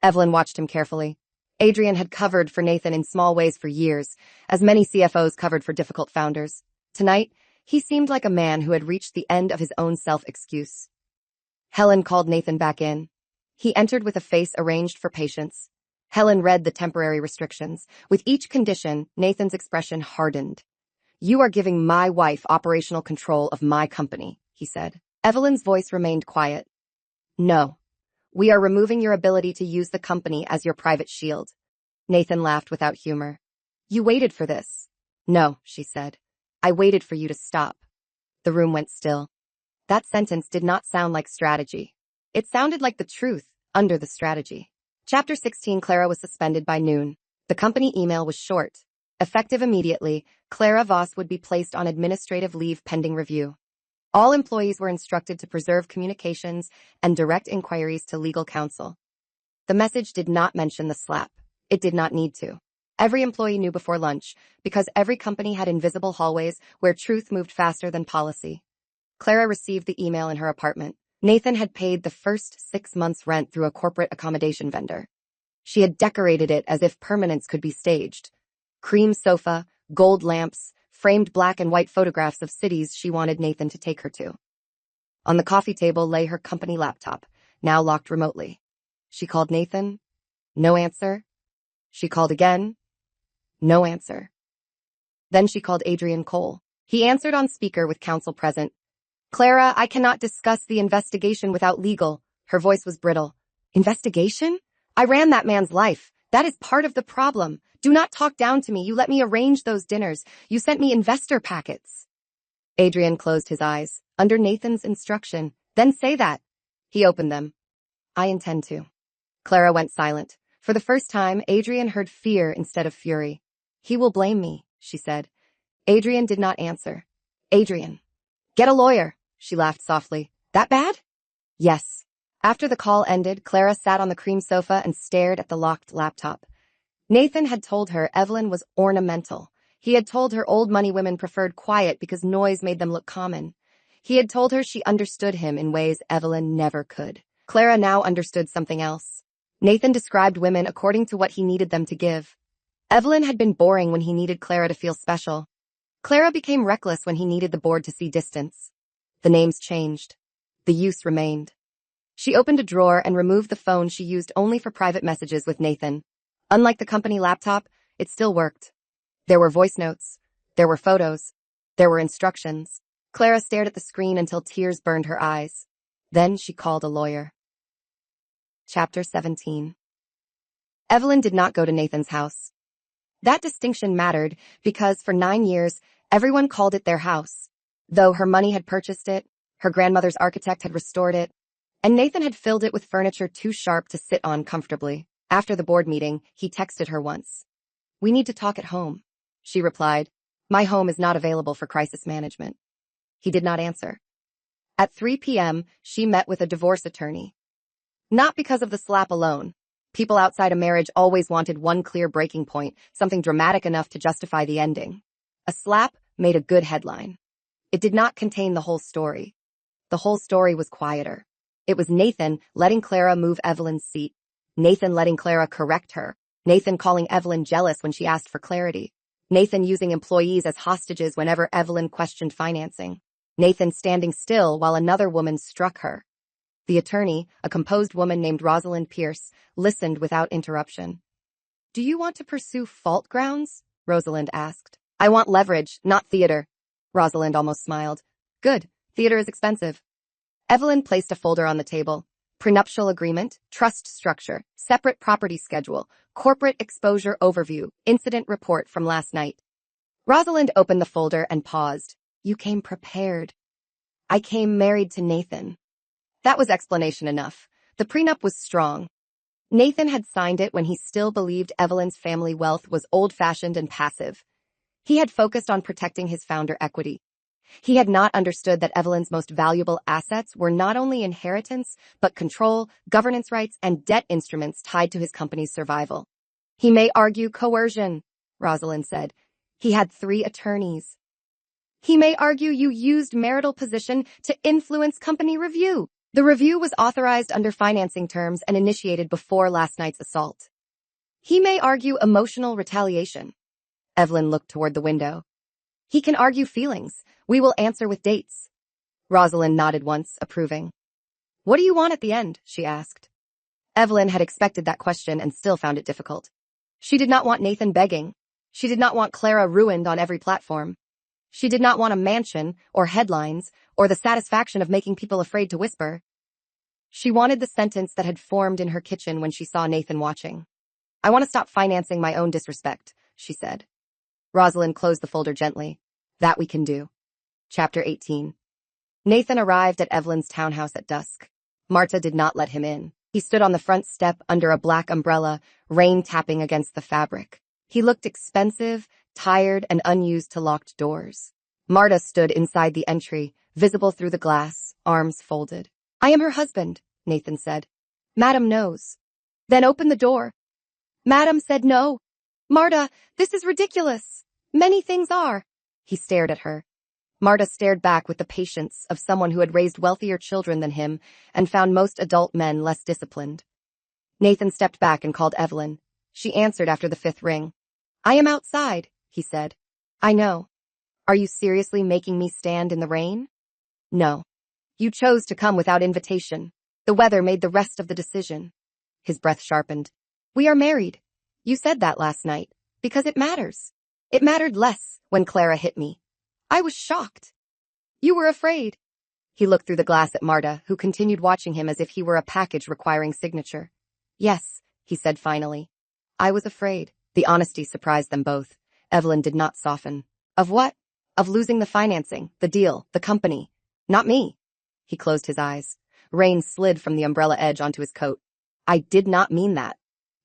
Evelyn watched him carefully. Adrian had covered for Nathan in small ways for years, as many CFOs covered for difficult founders. Tonight, he seemed like a man who had reached the end of his own self-excuse. Helen called Nathan back in. He entered with a face arranged for patience. Helen read the temporary restrictions. With each condition, Nathan's expression hardened. You are giving my wife operational control of my company, he said. Evelyn's voice remained quiet. No. We are removing your ability to use the company as your private shield. Nathan laughed without humor. You waited for this. No, she said. I waited for you to stop. The room went still. That sentence did not sound like strategy. It sounded like the truth under the strategy. Chapter 16. Clara was suspended by noon. The company email was short. Effective immediately, Clara Voss would be placed on administrative leave pending review. All employees were instructed to preserve communications and direct inquiries to legal counsel. The message did not mention the slap. It did not need to. Every employee knew before lunch, because every company had invisible hallways where truth moved faster than policy. Clara received the email in her apartment. Nathan had paid the first 6 months' rent through a corporate accommodation vendor. She had decorated it as if permanence could be staged. Cream sofa, gold lamps, framed black and white photographs of cities she wanted Nathan to take her to. On the coffee table lay her company laptop, now locked remotely. She called Nathan. No answer. She called again. No answer. Then she called Adrian Cole. He answered on speaker with counsel present. Clara, I cannot discuss the investigation without legal. Her voice was brittle. Investigation? I ran that man's life. That is part of the problem. Do not talk down to me. You let me arrange those dinners. You sent me investor packets. Adrian closed his eyes. Under Nathan's instruction. Then say that. He opened them. I intend to. Clara went silent. For the first time, Adrian heard fear instead of fury. He will blame me, she said. Adrian did not answer. Adrian. Get a lawyer. She laughed softly. That bad? Yes. After the call ended, Clara sat on the cream sofa and stared at the locked laptop. Nathan had told her Evelyn was ornamental. He had told her old money women preferred quiet because noise made them look common. He had told her she understood him in ways Evelyn never could. Clara now understood something else. Nathan described women according to what he needed them to give. Evelyn had been boring when he needed Clara to feel special. Clara became reckless when he needed the board to see distance. The names changed. The use remained. She opened a drawer and removed the phone she used only for private messages with Nathan. Unlike the company laptop, it still worked. There were voice notes. There were photos. There were instructions. Clara stared at the screen until tears burned her eyes. Then she called a lawyer. Chapter 17. Evelyn did not go to Nathan's house. That distinction mattered because for 9 years, everyone called it their house. Though her money had purchased it, her grandmother's architect had restored it, and Nathan had filled it with furniture too sharp to sit on comfortably. After the board meeting, he texted her once. "We need to talk at home," she replied. "My home is not available for crisis management." He did not answer. At 3 p.m., she met with a divorce attorney. Not because of the slap alone. People outside a marriage always wanted one clear breaking point, something dramatic enough to justify the ending. A slap made a good headline. It did not contain the whole story. The whole story was quieter. It was Nathan letting Clara move Evelyn's seat. Nathan letting Clara correct her. Nathan calling Evelyn jealous when she asked for clarity. Nathan using employees as hostages whenever Evelyn questioned financing. Nathan standing still while another woman struck her. The attorney, a composed woman named Rosalind Pierce, listened without interruption. "Do you want to pursue fault grounds?" Rosalind asked. "I want leverage, not theater." Rosalind almost smiled. "Good. Theater is expensive." Evelyn placed a folder on the table. Prenuptial agreement, trust structure, separate property schedule, corporate exposure overview, incident report from last night. Rosalind opened the folder and paused. "You came prepared." "I came married to Nathan." That was explanation enough. The prenup was strong. Nathan had signed it when he still believed Evelyn's family wealth was old-fashioned and passive. He had focused on protecting his founder equity. He had not understood that Evelyn's most valuable assets were not only inheritance, but control, governance rights, and debt instruments tied to his company's survival. "He may argue coercion," Rosalind said. "He had 3 attorneys." "He may argue you used marital position to influence company review." The review was authorized under financing terms and initiated before last night's assault. "He may argue emotional retaliation." Evelyn looked toward the window. "He can argue feelings. We will answer with dates." Rosalind nodded once, approving. "What do you want at the end?" she asked. Evelyn had expected that question and still found it difficult. She did not want Nathan begging. She did not want Clara ruined on every platform. She did not want a mansion, or headlines, or the satisfaction of making people afraid to whisper. She wanted the sentence that had formed in her kitchen when she saw Nathan watching. "I want to stop financing my own disrespect," she said. Rosalind closed the folder gently. "That we can do." Chapter 18. Nathan arrived at Evelyn's townhouse at dusk. Marta did not let him in. He stood on the front step under a black umbrella, rain tapping against the fabric. He looked expensive, tired, and unused to locked doors. Marta stood inside the entry, visible through the glass, arms folded. "I am her husband," Nathan said. "Madam knows." "Then open the door." Madam said no. "Marta, this is ridiculous." "Many things are." He stared at her. Marta stared back with the patience of someone who had raised wealthier children than him and found most adult men less disciplined. Nathan stepped back and called Evelyn. She answered after the 5th ring. "I am outside," he said. "I know. Are you seriously making me stand in the rain?" "No. You chose to come without invitation. The weather made the rest of the decision." His breath sharpened. "We are married. You said that last night, because it matters. It mattered less when Clara hit me. I was shocked. You were afraid." He looked through the glass at Marta, who continued watching him as if he were a package requiring signature. "Yes," he said finally. "I was afraid." The honesty surprised them both. Evelyn did not soften. "Of what?" "Of losing the financing, the deal, the company. Not me." He closed his eyes. Rain slid from the umbrella edge onto his coat. "I did not mean that."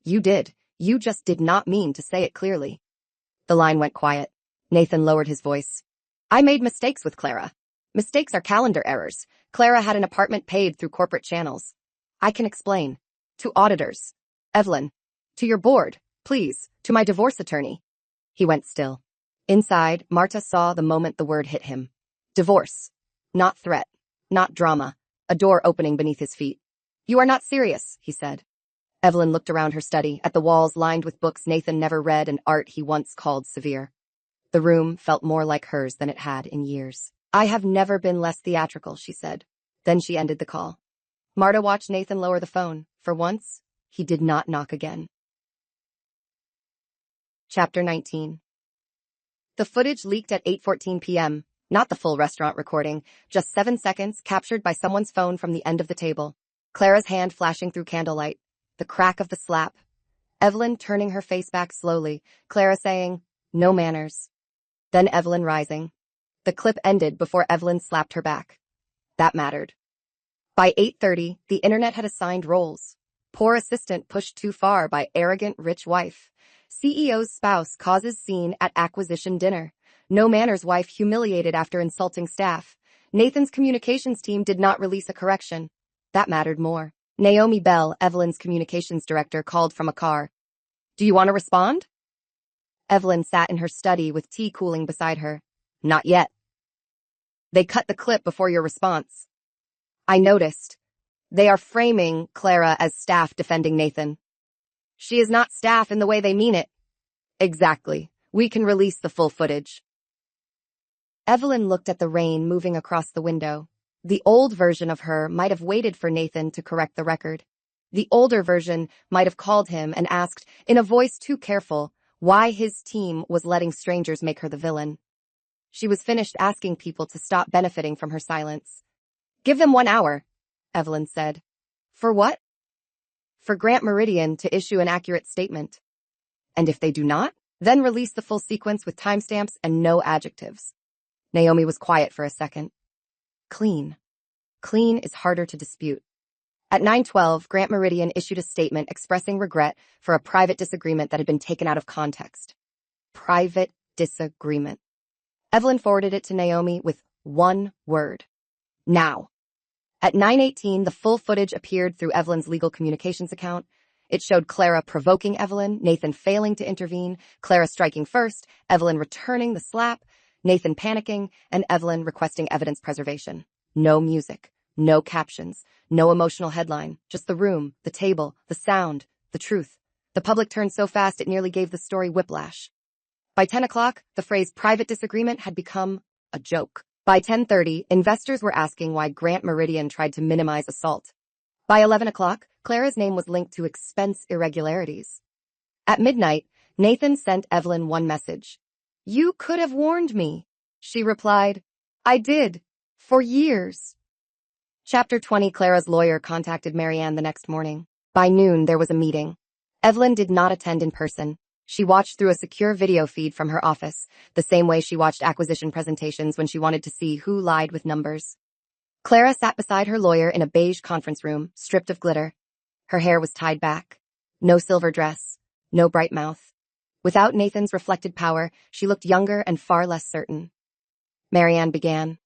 "You did. You just did not mean to say it clearly." The line went quiet. Nathan lowered his voice. "I made mistakes with Clara. Mistakes are calendar errors. Clara had an apartment paid through corporate channels. I can explain. To auditors. Evelyn. To your board, please. To my divorce attorney. He went still. Inside, Marta saw the moment the word hit him. Divorce. Not threat. Not drama. A door opening beneath his feet. You are not serious, he said. Evelyn looked around her study, at the walls lined with books Nathan never read and art he once called severe. The room felt more like hers than it had in years. I have never been less theatrical, she said. Then she ended the call. Marta watched Nathan lower the phone. For once, he did not knock again. Chapter 19. The footage leaked at 8:14 p.m., not the full restaurant recording, just 7 seconds captured by someone's phone from the end of the table. Clara's hand flashing through candlelight. The crack of the slap. Evelyn turning her face back slowly, Clara saying, no manners. Then Evelyn rising. The clip ended before Evelyn slapped her back. That mattered. By 8:30, the internet had assigned roles. Poor assistant pushed too far by arrogant rich wife. CEO's spouse causes scene at acquisition dinner. No manners wife humiliated after insulting staff. Nathan's communications team did not release a correction. That mattered more. Naomi Bell, Evelyn's communications director, called from a car. Do you want to respond? Evelyn sat in her study with tea cooling beside her. Not yet. They cut the clip before your response. I noticed. They are framing Clara as staff defending Nathan. She is not staff in the way they mean it. Exactly. We can release the full footage. Evelyn looked at the rain moving across the window. The old version of her might have waited for Nathan to correct the record. The older version might have called him and asked, in a voice too careful, why his team was letting strangers make her the villain. She was finished asking people to stop benefiting from her silence. Give them 1 hour, Evelyn said. For what? For Grant Meridian to issue an accurate statement. And if they do not, then release the full sequence with timestamps and no adjectives. Naomi was quiet for a second. Clean. Clean is harder to dispute. At 9:12, Grant Meridian issued a statement expressing regret for a private disagreement that had been taken out of context. Private disagreement. Evelyn forwarded it to Naomi with one word. Now. At 9:18, the full footage appeared through Evelyn's legal communications account. It showed Clara provoking Evelyn, Nathan failing to intervene, Clara striking first, Evelyn returning the slap, Nathan panicking, and Evelyn requesting evidence preservation. No music, no captions, no emotional headline, just the room, the table, the sound, the truth. The public turned so fast it nearly gave the story whiplash. By 10 o'clock, the phrase private disagreement had become a joke. By 10:30, investors were asking why Grant Meridian tried to minimize assault. By 11 o'clock, Clara's name was linked to expense irregularities. At midnight, Nathan sent Evelyn one message. You could have warned me. She replied, I did. For years. Chapter 20. Clara's lawyer contacted Marianne the next morning. By noon, there was a meeting. Evelyn did not attend in person. She watched through a secure video feed from her office, the same way she watched acquisition presentations when she wanted to see who lied with numbers. Clara sat beside her lawyer in a beige conference room, stripped of glitter. Her hair was tied back. No silver dress. No bright mouth. Without Nathan's reflected power, she looked younger and far less certain. Marianne began.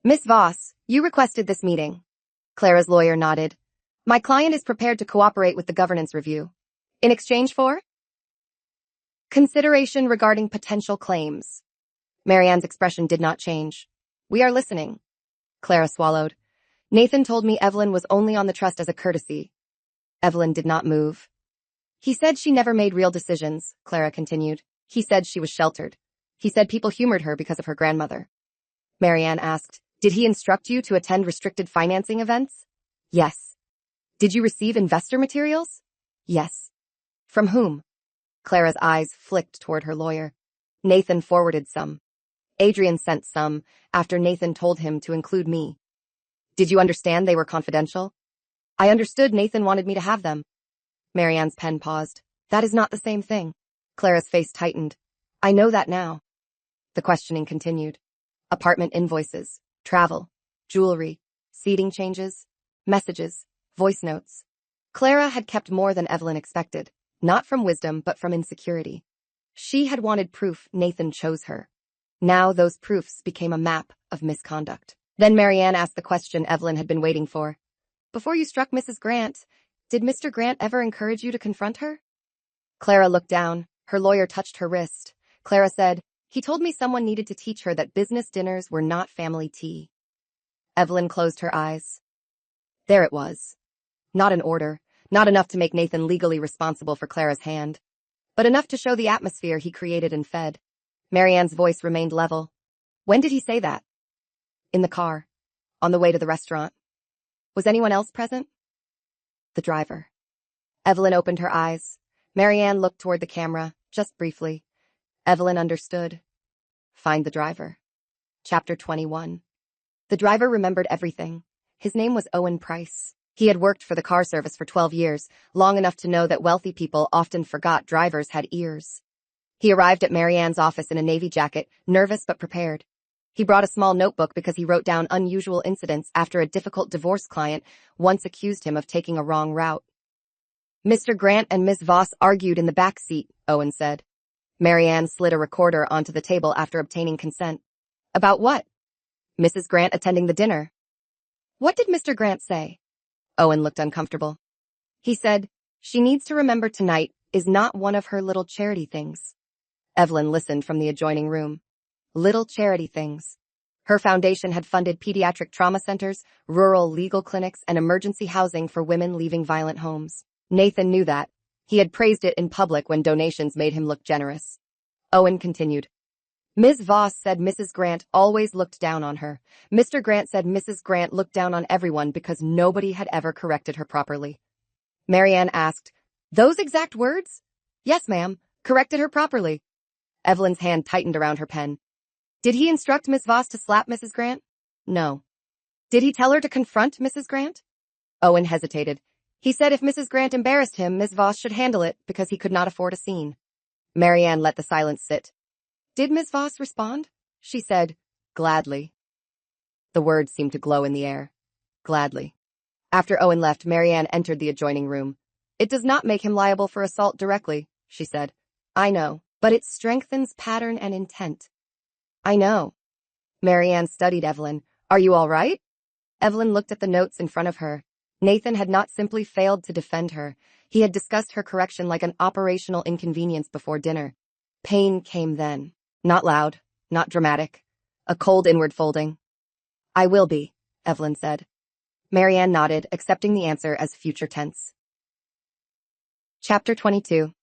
Miss Voss, you requested this meeting. Clara's lawyer nodded. My client is prepared to cooperate with the governance review. In exchange for? Consideration regarding potential claims. Marianne's expression did not change. We are listening. Clara swallowed. Nathan told me Evelyn was only on the trust as a courtesy. Evelyn did not move. He said she never made real decisions, Clara continued. He said she was sheltered. He said people humored her because of her grandmother. Marianne asked, did he instruct you to attend restricted financing events? Yes. Did you receive investor materials? Yes. From whom? Clara's eyes flicked toward her lawyer. Nathan forwarded some. Adrian sent some, after Nathan told him to include me. Did you understand they were confidential? I understood Nathan wanted me to have them. Marianne's pen paused. That is not the same thing. Clara's face tightened. I know that now. The questioning continued. Apartment invoices, travel, jewelry, seating changes, messages, voice notes. Clara had kept more than Evelyn expected, not from wisdom but from insecurity. She had wanted proof Nathan chose her. Now those proofs became a map of misconduct. Then Marianne asked the question Evelyn had been waiting for. Before you struck Mrs. Grant, did Mr. Grant ever encourage you to confront her? Clara looked down. Her lawyer touched her wrist. Clara said, he told me someone needed to teach her that business dinners were not family tea. Evelyn closed her eyes. There it was. Not an order, not enough to make Nathan legally responsible for Clara's hand, but enough to show the atmosphere he created and fed. Marianne's voice remained level. When did he say that? In the car, on the way to the restaurant. Was anyone else present? The driver. Evelyn opened her eyes. Marianne looked toward the camera, just briefly. Evelyn understood. Find the driver. Chapter 21. The driver remembered everything. His name was Owen Price. He had worked for the car service for 12 years, long enough to know that wealthy people often forgot drivers had ears. He arrived at Marianne's office in a navy jacket, nervous but prepared. He brought a small notebook because he wrote down unusual incidents after a difficult divorce client once accused him of taking a wrong route. Mr. Grant and Ms. Voss argued in the back seat, Owen said. Marianne slid a recorder onto the table after obtaining consent. About what? Mrs. Grant attending the dinner. What did Mr. Grant say? Owen looked uncomfortable. He said, she needs to remember tonight is not one of her little charity things. Evelyn listened from the adjoining room. Little charity things. Her foundation had funded pediatric trauma centers, rural legal clinics, and emergency housing for women leaving violent homes. Nathan knew that. He had praised it in public when donations made him look generous. Owen continued. Ms. Voss said Mrs. Grant always looked down on her. Mr. Grant said Mrs. Grant looked down on everyone because nobody had ever corrected her properly. Marianne asked, those exact words? Yes, ma'am. Corrected her properly. Evelyn's hand tightened around her pen. Did he instruct Miss Voss to slap Mrs. Grant? No. Did he tell her to confront Mrs. Grant? Owen hesitated. He said if Mrs. Grant embarrassed him, Miss Voss should handle it because he could not afford a scene. Marianne let the silence sit. Did Miss Voss respond? She said, gladly. The words seemed to glow in the air. Gladly. After Owen left, Marianne entered the adjoining room. It does not make him liable for assault directly, she said. I know, but it strengthens pattern and intent. I know. Marianne studied Evelyn. Are you all right? Evelyn looked at the notes in front of her. Nathan had not simply failed to defend her. He had discussed her correction like an operational inconvenience before dinner. Pain came then. Not loud, not dramatic. A cold inward folding. I will be, Evelyn said. Marianne nodded, accepting the answer as future tense. Chapter 22.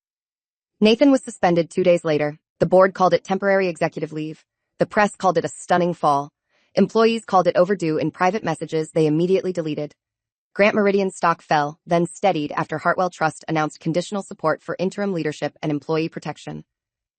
Nathan was suspended 2 days later. The board called it temporary executive leave. The press called it a stunning fall. Employees called it overdue in private messages they immediately deleted. Grant Meridian's stock fell, then steadied after Hartwell Trust announced conditional support for interim leadership and employee protection.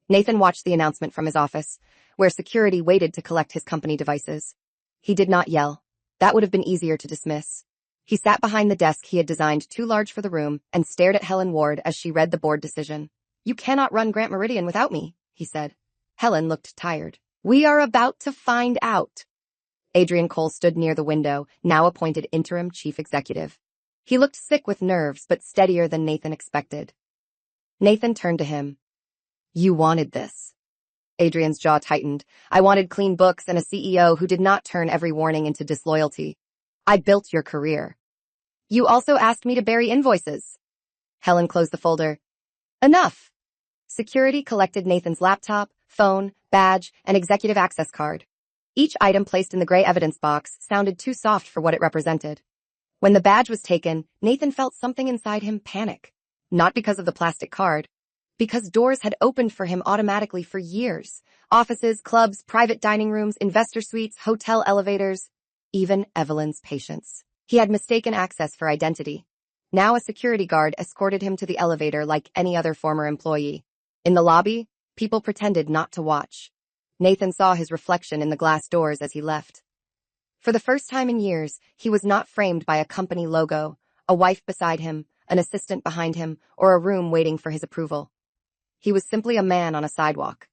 Nathan watched the announcement from his office, where security waited to collect his company devices. He did not yell. That would have been easier to dismiss. He sat behind the desk he had designed too large for the room and stared at Helen Ward as she read the board decision. You cannot run Grant Meridian without me, he said. Helen looked tired. We are about to find out. Adrian Cole stood near the window, now appointed interim chief executive. He looked sick with nerves, but steadier than Nathan expected. Nathan turned to him. You wanted this. Adrian's jaw tightened. I wanted clean books and a CEO who did not turn every warning into disloyalty. I built your career. You also asked me to bury invoices. Helen closed the folder. Enough. Security collected Nathan's laptop, phone, badge, and executive access card. Each item placed in the gray evidence box sounded too soft for what it represented. When the badge was taken, Nathan felt something inside him panic. Not because of the plastic card, because doors had opened for him automatically for years. Offices, clubs, private dining rooms, investor suites, hotel elevators, even Evelyn's patients. He had mistaken access for identity. Now a security guard escorted him to the elevator like any other former employee. In the lobby, people pretended not to watch. Nathan saw his reflection in the glass doors as he left. For the first time in years, he was not framed by a company logo, a wife beside him, an assistant behind him, or a room waiting for his approval. He was simply a man on a sidewalk.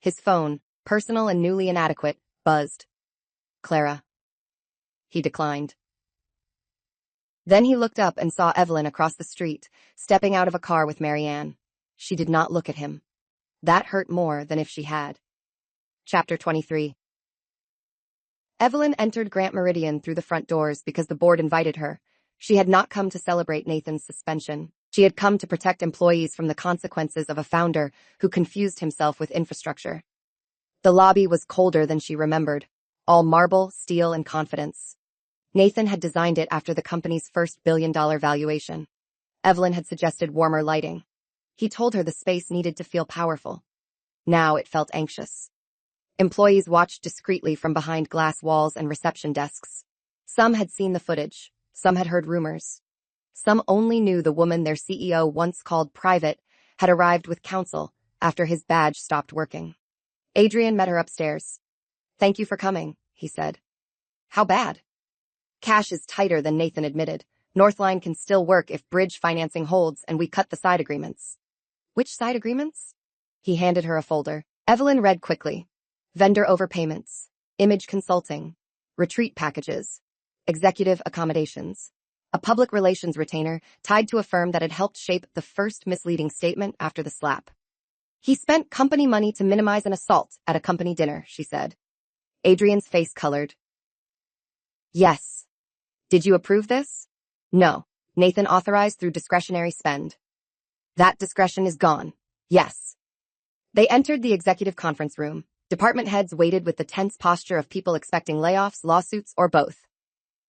His phone, personal and newly inadequate, buzzed. Clara. He declined. Then he looked up and saw Evelyn across the street, stepping out of a car with Marianne. She did not look at him. That hurt more than if she had. Chapter 23. Evelyn entered Grant Meridian through the front doors because the board invited her. She had not come to celebrate Nathan's suspension. She had come to protect employees from the consequences of a founder who confused himself with infrastructure. The lobby was colder than she remembered, all marble, steel, and confidence. Nathan had designed it after the company's first billion-dollar valuation. Evelyn had suggested warmer lighting. He told her the space needed to feel powerful. Now it felt anxious. Employees watched discreetly from behind glass walls and reception desks. Some had seen the footage. Some had heard rumors. Some only knew the woman their CEO once called private had arrived with counsel after his badge stopped working. Adrian met her upstairs. "Thank you for coming," he said. "How bad?" "Cash is tighter than Nathan admitted. Northline can still work if bridge financing holds and we cut the side agreements." "Which side agreements?" He handed her a folder. Evelyn read quickly. Vendor overpayments, image consulting, retreat packages, executive accommodations, a public relations retainer tied to a firm that had helped shape the first misleading statement after the slap. "He spent company money to minimize an assault at a company dinner," she said. Adrian's face colored. "Yes. Did you approve this?" "No. Nathan authorized through discretionary spend." "That discretion is gone." "Yes." They entered the executive conference room. Department heads waited with the tense posture of people expecting layoffs, lawsuits, or both.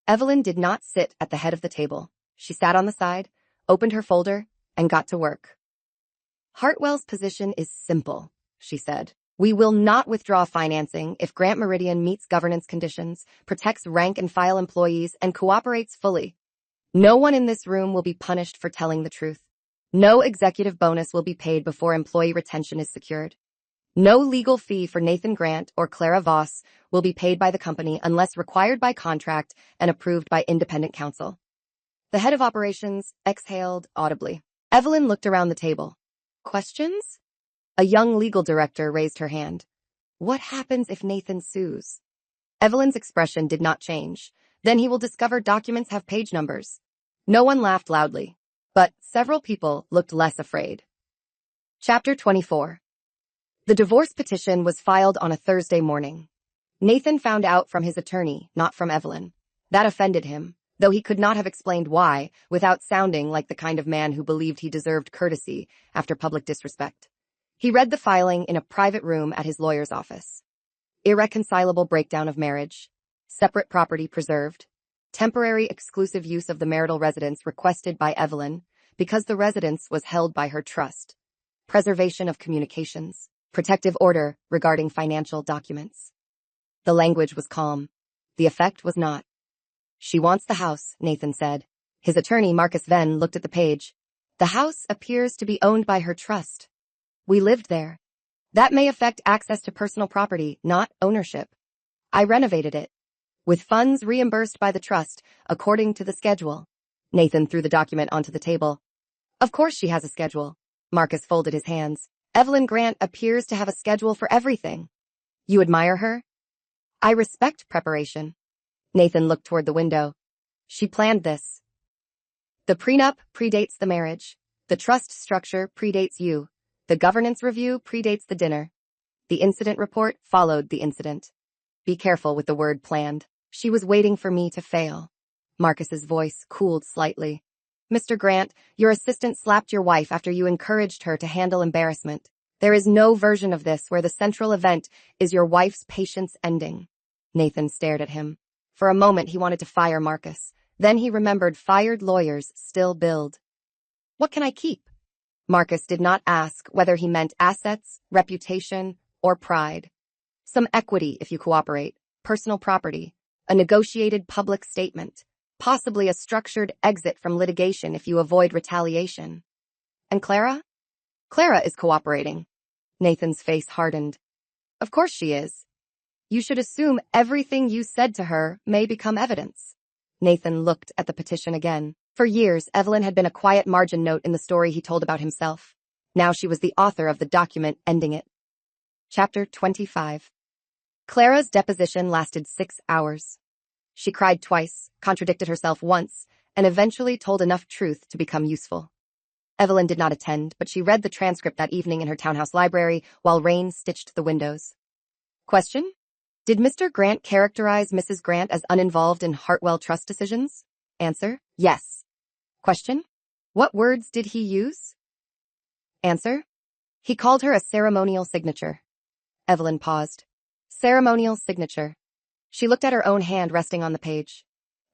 Evelyn did not sit at the head of the table. She sat on the side, opened her folder, and got to work. "Hartwell's position is simple," she said. "We will not withdraw financing if Grant Meridian meets governance conditions, protects rank-and-file employees, and cooperates fully. No one in this room will be punished for telling the truth. No executive bonus will be paid before employee retention is secured. No legal fee for Nathan Grant or Clara Voss will be paid by the company unless required by contract and approved by independent counsel." The head of operations exhaled audibly. Evelyn looked around the table. "Questions?" A young legal director raised her hand. "What happens if Nathan sues?" Evelyn's expression did not change. "Then he will discover documents have page numbers." No one laughed loudly, but several people looked less afraid. Chapter 24. The divorce petition was filed on a Thursday morning. Nathan found out from his attorney, not from Evelyn. That offended him, though he could not have explained why, without sounding like the kind of man who believed he deserved courtesy after public disrespect. He read the filing in a private room at his lawyer's office. Irreconcilable breakdown of marriage, separate property preserved, temporary exclusive use of the marital residence requested by Evelyn because the residence was held by her trust, preservation of communications, protective order regarding financial documents. The language was calm. The effect was not. "She wants the house," Nathan said. His attorney, Marcus Venn, looked at the page. "The house appears to be owned by her trust. We lived there. That may affect access to personal property, not ownership. I renovated it, with funds reimbursed by the trust, according to the schedule." Nathan threw the document onto the table. "Of course she has a schedule." Marcus folded his hands. "Evelyn Grant appears to have a schedule for everything." "You admire her?" "I respect preparation." Nathan looked toward the window. "She planned this. The prenup predates the marriage. The trust structure predates you. The governance review predates the dinner. The incident report followed the incident. Be careful with the word planned. She was waiting for me to fail." Marcus's voice cooled slightly. "Mr. Grant, your assistant slapped your wife after you encouraged her to handle embarrassment. There is no version of this where the central event is your wife's patience ending." Nathan stared at him. For a moment he wanted to fire Marcus. Then he remembered fired lawyers still billed. "What can I keep?" Marcus did not ask whether he meant assets, reputation, or pride. "Some equity if you cooperate, personal property, a negotiated public statement, possibly a structured exit from litigation if you avoid retaliation." "And Clara?" "Clara is cooperating." Nathan's face hardened. "Of course she is. You should assume everything you said to her may become evidence." Nathan looked at the petition again. For years, Evelyn had been a quiet margin note in the story he told about himself. Now she was the author of the document ending it. Chapter 25. Clara's deposition lasted 6 hours. She cried twice, contradicted herself once, and eventually told enough truth to become useful. Evelyn did not attend, but she read the transcript that evening in her townhouse library while rain stitched the windows. Question: Did Mr. Grant characterize Mrs. Grant as uninvolved in Hartwell Trust decisions? Answer: yes. Question: What words did he use? Answer: He called her a ceremonial signature. Evelyn paused. Ceremonial signature. She looked at her own hand resting on the page.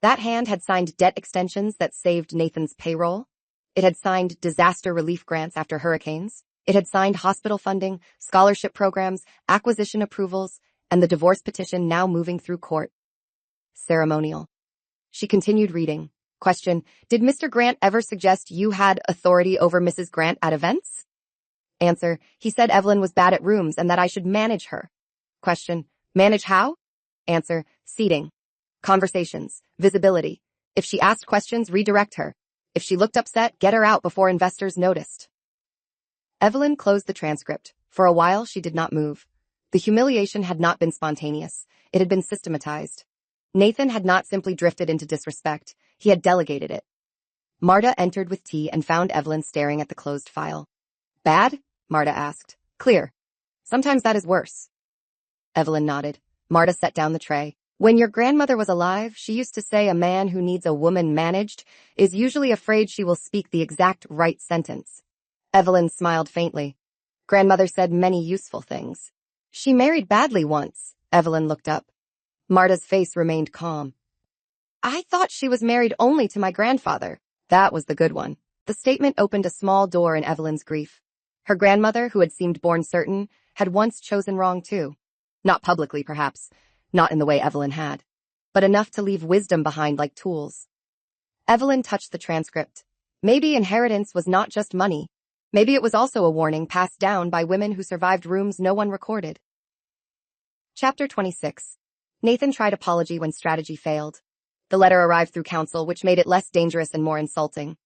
That hand had signed debt extensions that saved Nathan's payroll. It had signed disaster relief grants after hurricanes. It had signed hospital funding, scholarship programs, acquisition approvals, and the divorce petition now moving through court. Ceremonial. She continued reading. Question: Did Mr. Grant ever suggest you had authority over Mrs. Grant at events? Answer: He said Evelyn was bad at rooms and that I should manage her. Question: Manage how? Answer: Seating. Conversations. Visibility. If she asked questions, redirect her. If she looked upset, get her out before investors noticed. Evelyn closed the transcript. For a while, she did not move. The humiliation had not been spontaneous. It had been systematized. Nathan had not simply drifted into disrespect. He had delegated it. Marta entered with tea and found Evelyn staring at the closed file. Bad? Marta asked. Clear. Sometimes that is worse. Evelyn nodded. Marta set down the tray. When your grandmother was alive, she used to say a man who needs a woman managed is usually afraid she will speak the exact right sentence. Evelyn smiled faintly. Grandmother said many useful things. She married badly once. Evelyn looked up. Marta's face remained calm. I thought she was married only to my grandfather. That was the good one. The statement opened a small door in Evelyn's grief. Her grandmother, who had seemed born certain, had once chosen wrong too. Not publicly, perhaps. Not in the way Evelyn had. But enough to leave wisdom behind like tools. Evelyn touched the transcript. Maybe inheritance was not just money. Maybe it was also a warning passed down by women who survived rooms no one recorded. Chapter 26. Nathan tried apology when strategy failed. The letter arrived through counsel, which made it less dangerous and more insulting.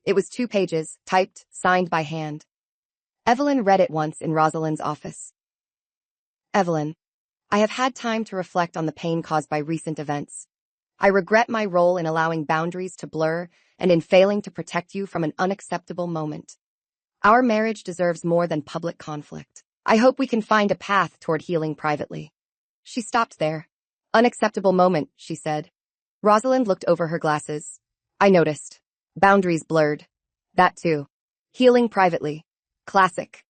It was 2 pages, typed, signed by hand. Evelyn read it once in Rosalind's office. Evelyn, I have had time to reflect on the pain caused by recent events. I regret my role in allowing boundaries to blur and in failing to protect you from an unacceptable moment. Our marriage deserves more than public conflict. I hope we can find a path toward healing privately. She stopped there. Unacceptable moment, she said. Rosalind looked over her glasses. I noticed. Boundaries blurred. That too. Healing privately. Classic.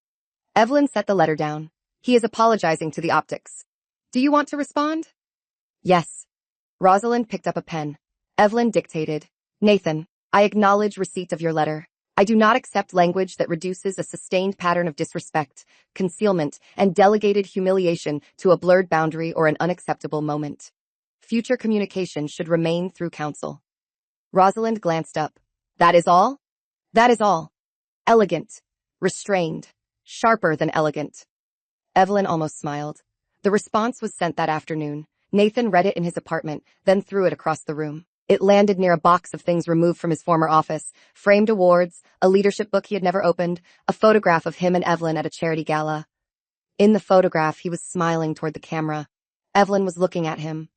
Evelyn set the letter down. He is apologizing to the optics. Do you want to respond? Yes. Rosalind picked up a pen. Evelyn dictated. Nathan, I acknowledge receipt of your letter. I do not accept language that reduces a sustained pattern of disrespect, concealment, and delegated humiliation to a blurred boundary or an unacceptable moment. Future communication should remain through counsel. Rosalind glanced up. That is all? That is all. Elegant. Restrained. Sharper than elegant. Evelyn almost smiled. The response was sent that afternoon. Nathan read it in his apartment, then threw it across the room. It landed near a box of things removed from his former office, framed awards, a leadership book he had never opened, a photograph of him and Evelyn at a charity gala. In the photograph, he was smiling toward the camera. Evelyn was looking at him.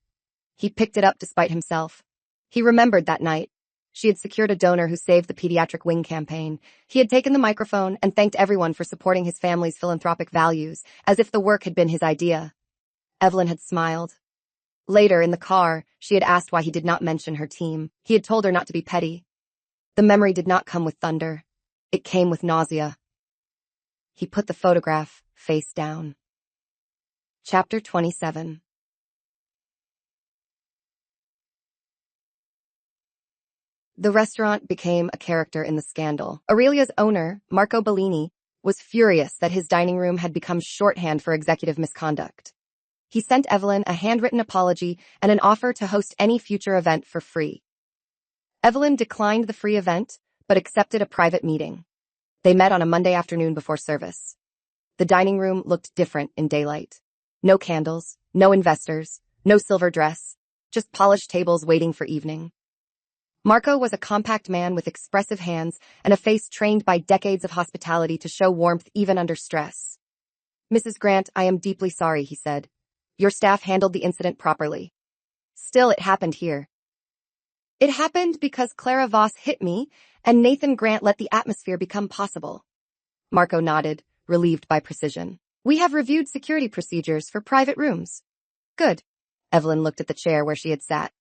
He picked it up despite himself. He remembered that night. She had secured a donor who saved the pediatric wing campaign. He had taken the microphone and thanked everyone for supporting his family's philanthropic values, as if the work had been his idea. Evelyn had smiled. Later, in the car, she had asked why he did not mention her team. He had told her not to be petty. The memory did not come with thunder. It came with nausea. He put the photograph face down. Chapter 27. The restaurant became a character in the scandal. Aurelia's owner, Marco Bellini, was furious that his dining room had become shorthand for executive misconduct. He sent Evelyn a handwritten apology and an offer to host any future event for free. Evelyn declined the free event, but accepted a private meeting. They met on a Monday afternoon before service. The dining room looked different in daylight. No candles, no investors, no silver dress, just polished tables waiting for evening. Marco was a compact man with expressive hands and a face trained by decades of hospitality to show warmth even under stress. Mrs. Grant, I am deeply sorry, he said. Your staff handled the incident properly. Still, it happened here. It happened because Clara Voss hit me, and Nathan Grant let the atmosphere become possible. Marco nodded, relieved by precision. We have reviewed security procedures for private rooms. Good. Evelyn looked at the chair where she had sat.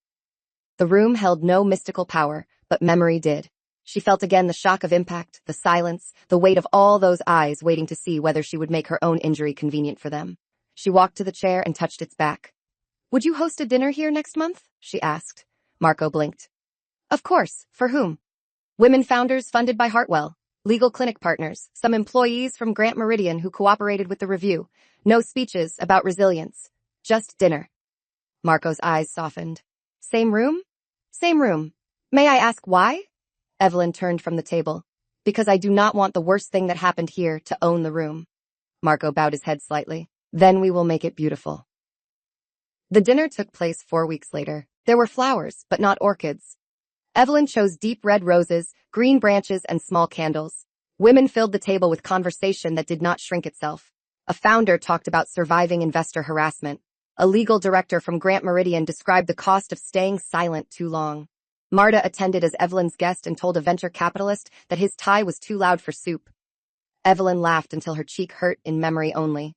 The room held no mystical power, but memory did. She felt again the shock of impact, the silence, the weight of all those eyes waiting to see whether she would make her own injury convenient for them. She walked to the chair and touched its back. Would you host a dinner here next month? She asked. Marco blinked. Of course. For whom? Women founders funded by Hartwell. Legal clinic partners. Some employees from Grant Meridian who cooperated with the review. No speeches about resilience. Just dinner. Marco's eyes softened. Same room? Same room. May I ask why? Evelyn turned from the table. Because I do not want the worst thing that happened here to own the room. Marco bowed his head slightly. Then we will make it beautiful. The dinner took place 4 weeks later. There were flowers, but not orchids. Evelyn chose deep red roses, green branches, and small candles. Women filled the table with conversation that did not shrink itself. A founder talked about surviving investor harassment. A legal director from Grant Meridian described the cost of staying silent too long. Marta attended as Evelyn's guest and told a venture capitalist that his tie was too loud for soup. Evelyn laughed until her cheek hurt in memory only.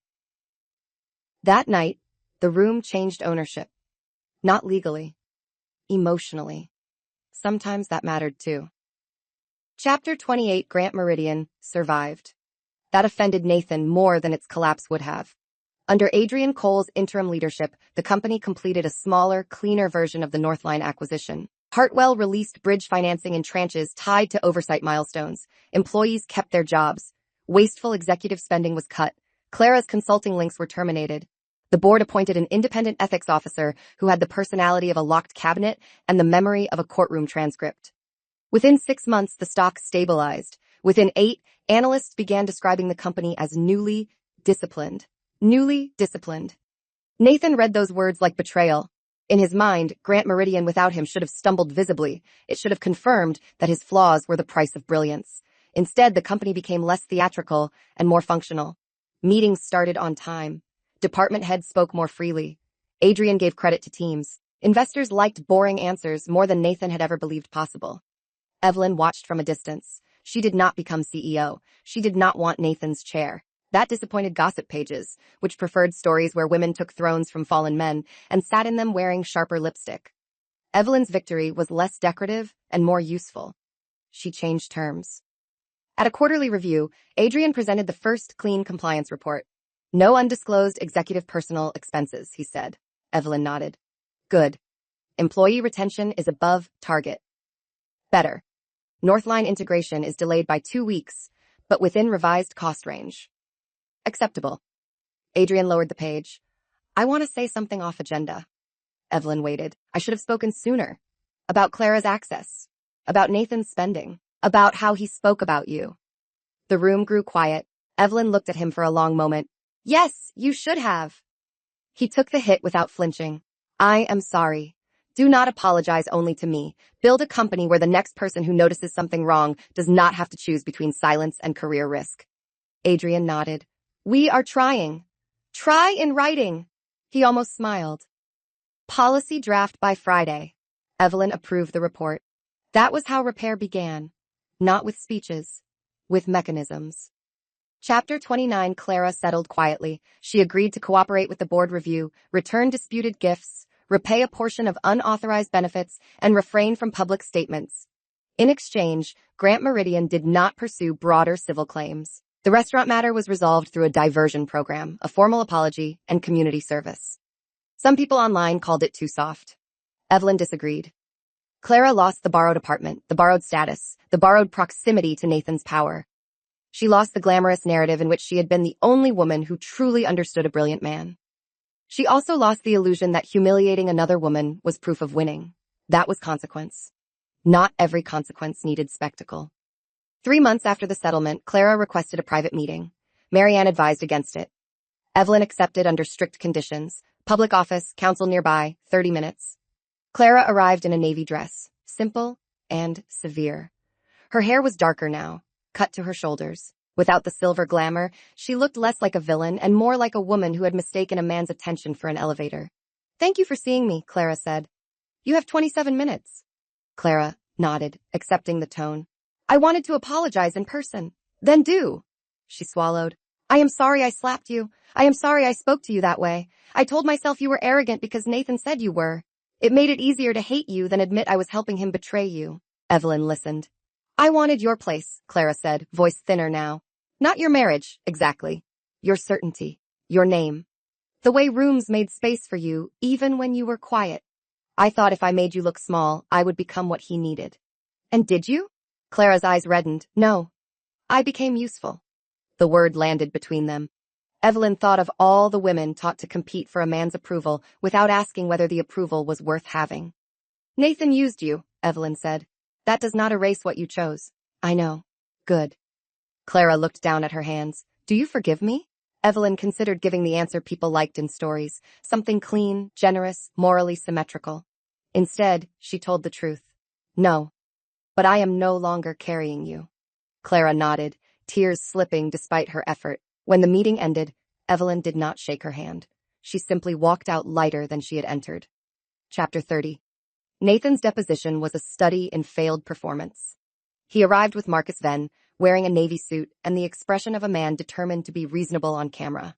That night, the room changed ownership. Not legally. Emotionally. Sometimes that mattered too. Chapter 28, Grant Meridian, survived. That offended Nathan more than its collapse would have. Under Adrian Cole's interim leadership, the company completed a smaller, cleaner version of the Northline acquisition. Hartwell released bridge financing in tranches tied to oversight milestones. Employees kept their jobs. Wasteful executive spending was cut. Clara's consulting links were terminated. The board appointed an independent ethics officer who had the personality of a locked cabinet and the memory of a courtroom transcript. Within 6 months, the stock stabilized. Within 8, analysts began describing the company as newly disciplined. Newly disciplined. Nathan read those words like betrayal. In his mind, Grant Meridian without him should have stumbled visibly. It should have confirmed that his flaws were the price of brilliance. Instead, the company became less theatrical and more functional. Meetings started on time. Department heads spoke more freely. Adrian gave credit to teams. Investors liked boring answers more than Nathan had ever believed possible. Evelyn watched from a distance. She did not become CEO. She did not want Nathan's chair. That disappointed gossip pages, which preferred stories where women took thrones from fallen men and sat in them wearing sharper lipstick. Evelyn's victory was less decorative and more useful. She changed terms. At a quarterly review, Adrian presented the first clean compliance report. No undisclosed executive personal expenses, he said. Evelyn nodded. Good. Employee retention is above target. Better. Northline integration is delayed by 2 weeks, but within revised cost range. Acceptable. Adrian lowered the page. I want to say something off agenda. Evelyn waited. I should have spoken sooner. About Clara's access. About Nathan's spending. About how he spoke about you. The room grew quiet. Evelyn looked at him for a long moment. Yes, you should have. He took the hit without flinching. I am sorry. Do not apologize only to me. Build a company where the next person who notices something wrong does not have to choose between silence and career risk. Adrian nodded. We are trying. Try in writing. He almost smiled. Policy draft by Friday. Evelyn approved the report. That was how repair began. Not with speeches, with mechanisms. Chapter 29. Clara settled quietly. She agreed to cooperate with the board review, return disputed gifts, repay a portion of unauthorized benefits, and refrain from public statements. In exchange, Grant Meridian did not pursue broader civil claims. The restaurant matter was resolved through a diversion program, a formal apology, and community service. Some people online called it too soft. Evelyn disagreed. Clara lost the borrowed apartment, the borrowed status, the borrowed proximity to Nathan's power. She lost the glamorous narrative in which she had been the only woman who truly understood a brilliant man. She also lost the illusion that humiliating another woman was proof of winning. That was consequence. Not every consequence needed spectacle. 3 months after the settlement, Clara requested a private meeting. Marianne advised against it. Evelyn accepted under strict conditions. Public office, counsel nearby, 30 minutes. Clara arrived in a navy dress, simple and severe. Her hair was darker now, cut to her shoulders. Without the silver glamour, she looked less like a villain and more like a woman who had mistaken a man's attention for an elevator. Thank you for seeing me, Clara said. You have 27 minutes. Clara nodded, accepting the tone. I wanted to apologize in person. Then do. She swallowed. I am sorry I slapped you. I am sorry I spoke to you that way. I told myself you were arrogant because Nathan said you were. It made it easier to hate you than admit I was helping him betray you. Evelyn listened. I wanted your place, Clara said, voice thinner now. Not your marriage, exactly. Your certainty. Your name. The way rooms made space for you, even when you were quiet. I thought if I made you look small, I would become what he needed. And did you? Clara's eyes reddened. No. I became useful. The word landed between them. Evelyn thought of all the women taught to compete for a man's approval without asking whether the approval was worth having. Nathan used you, Evelyn said. That does not erase what you chose. I know. Good. Clara looked down at her hands. Do you forgive me? Evelyn considered giving the answer people liked in stories, something clean, generous, morally symmetrical. Instead, she told the truth. No. But I am no longer carrying you. Clara nodded, tears slipping despite her effort. When the meeting ended, Evelyn did not shake her hand. She simply walked out lighter than she had entered. Chapter 30. Nathan's deposition was a study in failed performance. He arrived with Marcus Venn, wearing a navy suit and the expression of a man determined to be reasonable on camera.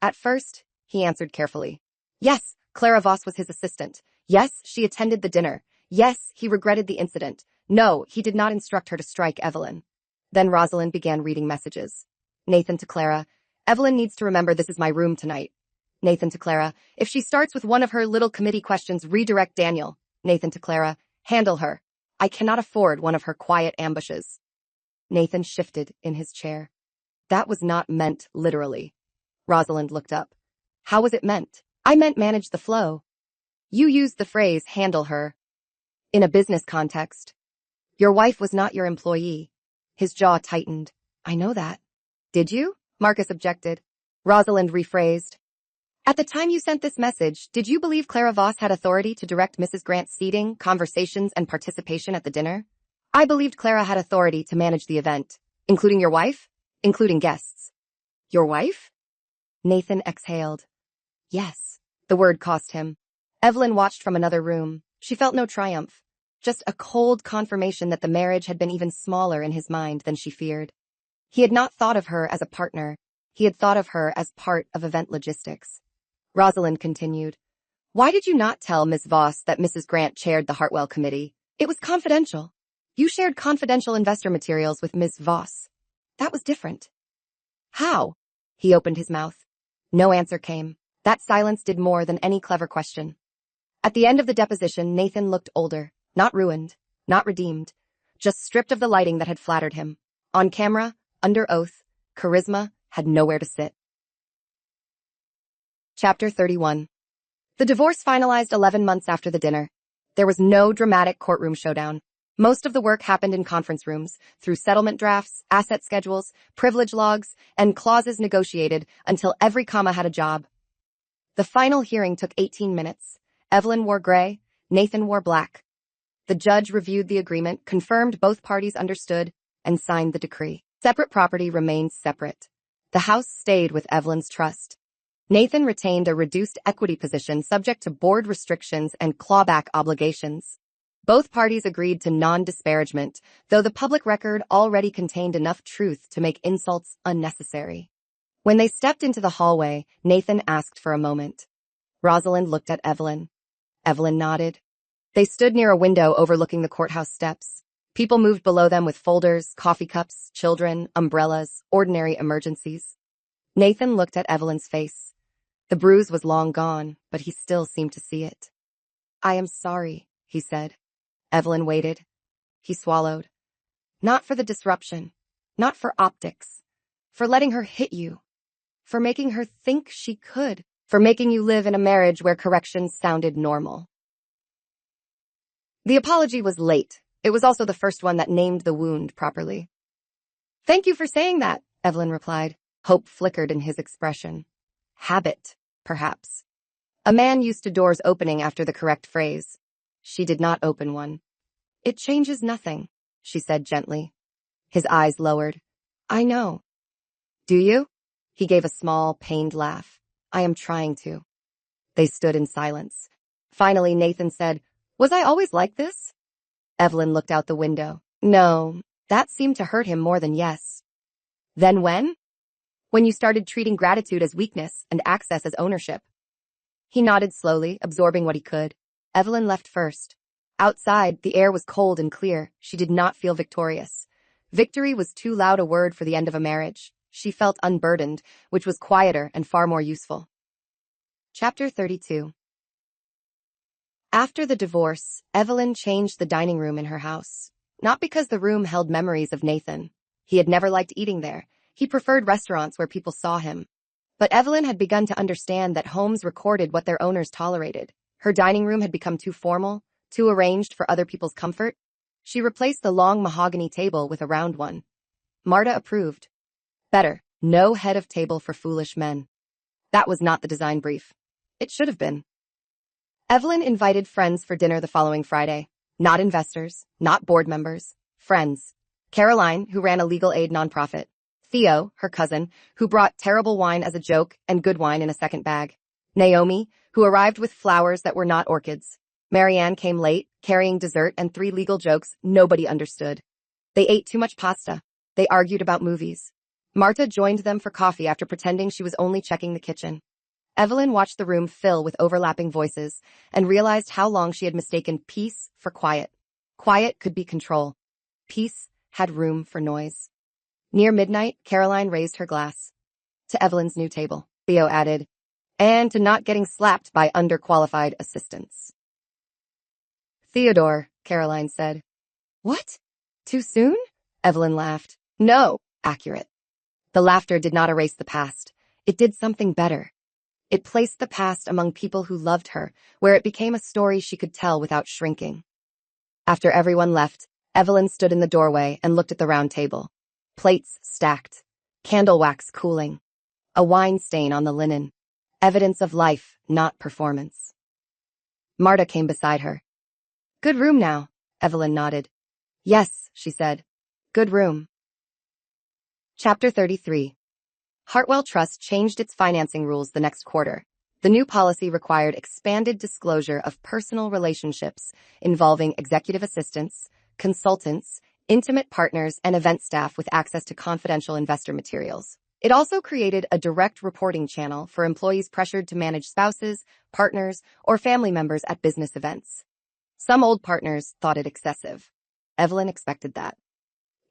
At first, he answered carefully. Yes, Clara Voss was his assistant. Yes, she attended the dinner. Yes, he regretted the incident. No, he did not instruct her to strike Evelyn. Then Rosalind began reading messages. Nathan to Clara, Evelyn needs to remember this is my room tonight. Nathan to Clara, if she starts with one of her little committee questions, redirect Daniel. Nathan to Clara, handle her. I cannot afford one of her quiet ambushes. Nathan shifted in his chair. That was not meant literally. Rosalind looked up. How was it meant? I meant manage the flow. You used the phrase handle her. In a business context. Your wife was not your employee. His jaw tightened. I know that. Did you? Marcus objected. Rosalind rephrased. At the time you sent this message, did you believe Clara Voss had authority to direct Mrs. Grant's seating, conversations, and participation at the dinner? I believed Clara had authority to manage the event, including your wife, including guests. Your wife? Nathan exhaled. Yes. The word cost him. Evelyn watched from another room. She felt no triumph, just a cold confirmation that the marriage had been even smaller in his mind than she feared. He had not thought of her as a partner. He had thought of her as part of event logistics. Rosalind continued. Why did you not tell Miss Voss that Mrs. Grant chaired the Hartwell Committee? It was confidential. You shared confidential investor materials with Miss Voss. That was different. How? He opened his mouth. No answer came. That silence did more than any clever question. At the end of the deposition, Nathan looked older, not ruined, not redeemed, just stripped of the lighting that had flattered him. On camera, under oath, charisma had nowhere to sit. Chapter 31. The divorce finalized 11 months after the dinner. There was no dramatic courtroom showdown. Most of the work happened in conference rooms, through settlement drafts, asset schedules, privilege logs, and clauses negotiated until every comma had a job. The final hearing took 18 minutes. Evelyn wore gray, Nathan wore black. The judge reviewed the agreement, confirmed both parties understood, and signed the decree. Separate property remained separate. The house stayed with Evelyn's trust. Nathan retained a reduced equity position subject to board restrictions and clawback obligations. Both parties agreed to non-disparagement, though the public record already contained enough truth to make insults unnecessary. When they stepped into the hallway, Nathan asked for a moment. Rosalind looked at Evelyn. Evelyn nodded. They stood near a window overlooking the courthouse steps. People moved below them with folders, coffee cups, children, umbrellas, ordinary emergencies. Nathan looked at Evelyn's face. The bruise was long gone, but he still seemed to see it. I am sorry, he said. Evelyn waited. He swallowed. Not for the disruption. Not for optics. For letting her hit you. For making her think she could. For making you live in a marriage where corrections sounded normal. The apology was late. It was also the first one that named the wound properly. Thank you for saying that, Evelyn replied. Hope flickered in his expression. Habit, perhaps. A man used to doors opening after the correct phrase. She did not open one. It changes nothing, she said gently. His eyes lowered. I know. Do you? He gave a small, pained laugh. I am trying to. They stood in silence. Finally, Nathan said, Was I always like this? Evelyn looked out the window. No, that seemed to hurt him more than yes. Then when? When you started treating gratitude as weakness and access as ownership. He nodded slowly, absorbing what he could. Evelyn left first. Outside, the air was cold and clear. She did not feel victorious. Victory was too loud a word for the end of a marriage. She felt unburdened, which was quieter and far more useful. Chapter 32. After the divorce, Evelyn changed the dining room in her house. Not because the room held memories of Nathan. He had never liked eating there. He preferred restaurants where people saw him. But Evelyn had begun to understand that homes recorded what their owners tolerated. Her dining room had become too formal, too arranged for other people's comfort. She replaced the long mahogany table with a round one. Marta approved. Better, no head of table for foolish men. That was not the design brief. It should have been. Evelyn invited friends for dinner the following Friday. Not investors, not board members, friends. Caroline, who ran a legal aid nonprofit. Theo, her cousin, who brought terrible wine as a joke and good wine in a second bag. Naomi, who arrived with flowers that were not orchids. Marianne came late, carrying dessert and 3 legal jokes nobody understood. They ate too much pasta. They argued about movies. Marta joined them for coffee after pretending she was only checking the kitchen. Evelyn watched the room fill with overlapping voices and realized how long she had mistaken peace for quiet. Quiet could be control. Peace had room for noise. Near midnight, Caroline raised her glass. To Evelyn's new table, Theo added, and to not getting slapped by underqualified assistants. Theodore, Caroline said. What? Too soon? Evelyn laughed. No, accurate. The laughter did not erase the past. It did something better. It placed the past among people who loved her, where it became a story she could tell without shrinking. After everyone left, Evelyn stood in the doorway and looked at the round table. Plates stacked, candle wax cooling, a wine stain on the linen, evidence of life, not performance. Marta came beside her. Good room now, Evelyn nodded. Yes, she said. Good room. Chapter 33. Hartwell Trust changed its financing rules the next quarter. The new policy required expanded disclosure of personal relationships involving executive assistants, consultants, intimate partners, and event staff with access to confidential investor materials. It also created a direct reporting channel for employees pressured to manage spouses, partners, or family members at business events. Some old partners thought it excessive. Evelyn expected that.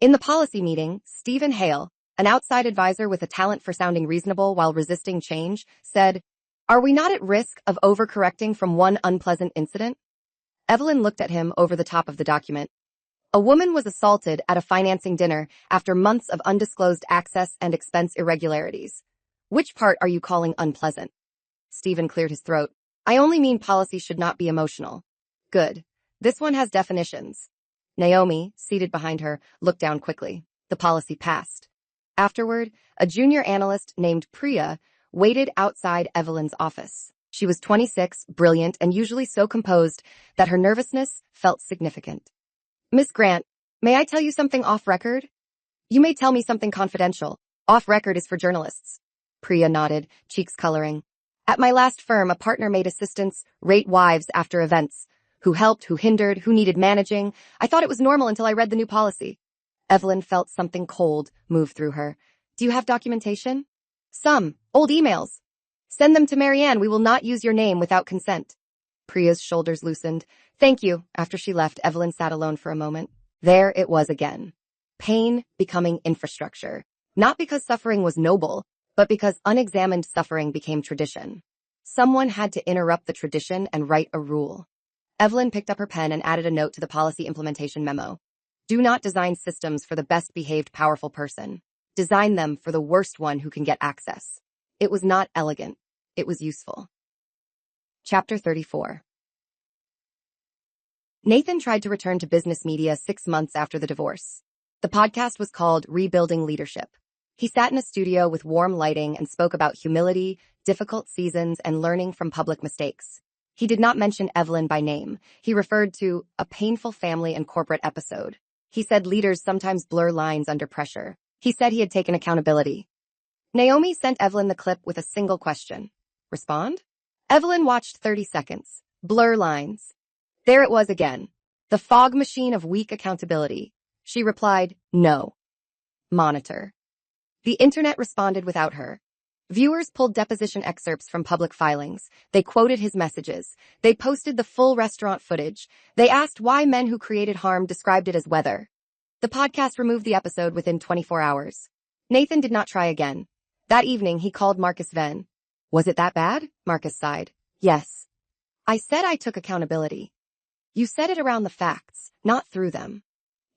In the policy meeting, Stephen Hale, an outside advisor with a talent for sounding reasonable while resisting change, said, "Are we not at risk of overcorrecting from one unpleasant incident?" Evelyn looked at him over the top of the document. A woman was assaulted at a financing dinner after months of undisclosed access and expense irregularities. Which part are you calling unpleasant? Stephen cleared his throat. I only mean policy should not be emotional. Good. This one has definitions. Naomi, seated behind her, looked down quickly. The policy passed. Afterward, a junior analyst named Priya waited outside Evelyn's office. She was 26, brilliant, and usually so composed that her nervousness felt significant. Miss Grant, may I tell you something off record? You may tell me something confidential. Off record is for journalists. Priya nodded, cheeks coloring. At my last firm, a partner made assistants rate wives after events. Who helped, who hindered, who needed managing. I thought it was normal until I read the new policy. Evelyn felt something cold move through her. Do you have documentation? Some. Old emails. Send them to Marianne. We will not use your name without consent. Priya's shoulders loosened. Thank you. After she left, Evelyn sat alone for a moment. There it was again. Pain becoming infrastructure. Not because suffering was noble, but because unexamined suffering became tradition. Someone had to interrupt the tradition and write a rule. Evelyn picked up her pen and added a note to the policy implementation memo. Do not design systems for the best behaved powerful person. Design them for the worst one who can get access. It was not elegant. It was useful. Chapter 34. Nathan tried to return to business media 6 months after the divorce. The podcast was called Rebuilding Leadership. He sat in a studio with warm lighting and spoke about humility, difficult seasons, and learning from public mistakes. He did not mention Evelyn by name. He referred to a painful family and corporate episode. He said leaders sometimes blur lines under pressure. He said he had taken accountability. Naomi sent Evelyn the clip with a single question. Respond? Evelyn watched 30 seconds. Blur lines. There it was again. The fog machine of weak accountability. She replied, no. Monitor. The internet responded without her. Viewers pulled deposition excerpts from public filings. They quoted his messages. They posted the full restaurant footage. They asked why men who created harm described it as weather. The podcast removed the episode within 24 hours. Nathan did not try again. That evening, he called Marcus Venn. Was it that bad? Marcus sighed. Yes. I said I took accountability. You said it around the facts, not through them.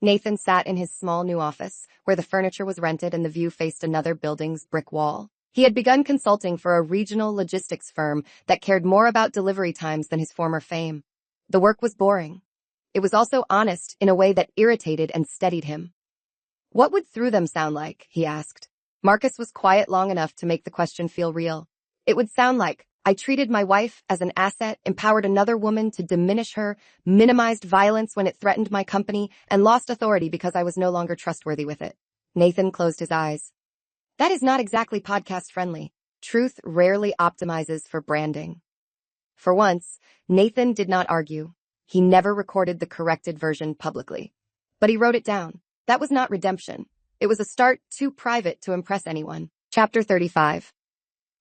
Nathan sat in his small new office, where the furniture was rented and the view faced another building's brick wall. He had begun consulting for a regional logistics firm that cared more about delivery times than his former fame. The work was boring. It was also honest in a way that irritated and steadied him. What would through them sound like? He asked. Marcus was quiet long enough to make the question feel real. It would sound like, I treated my wife as an asset, empowered another woman to diminish her, minimized violence when it threatened my company, and lost authority because I was no longer trustworthy with it. Nathan closed his eyes. That is not exactly podcast-friendly. Truth rarely optimizes for branding. For once, Nathan did not argue. He never recorded the corrected version publicly. But he wrote it down. That was not redemption. It was a start too private to impress anyone. Chapter 35.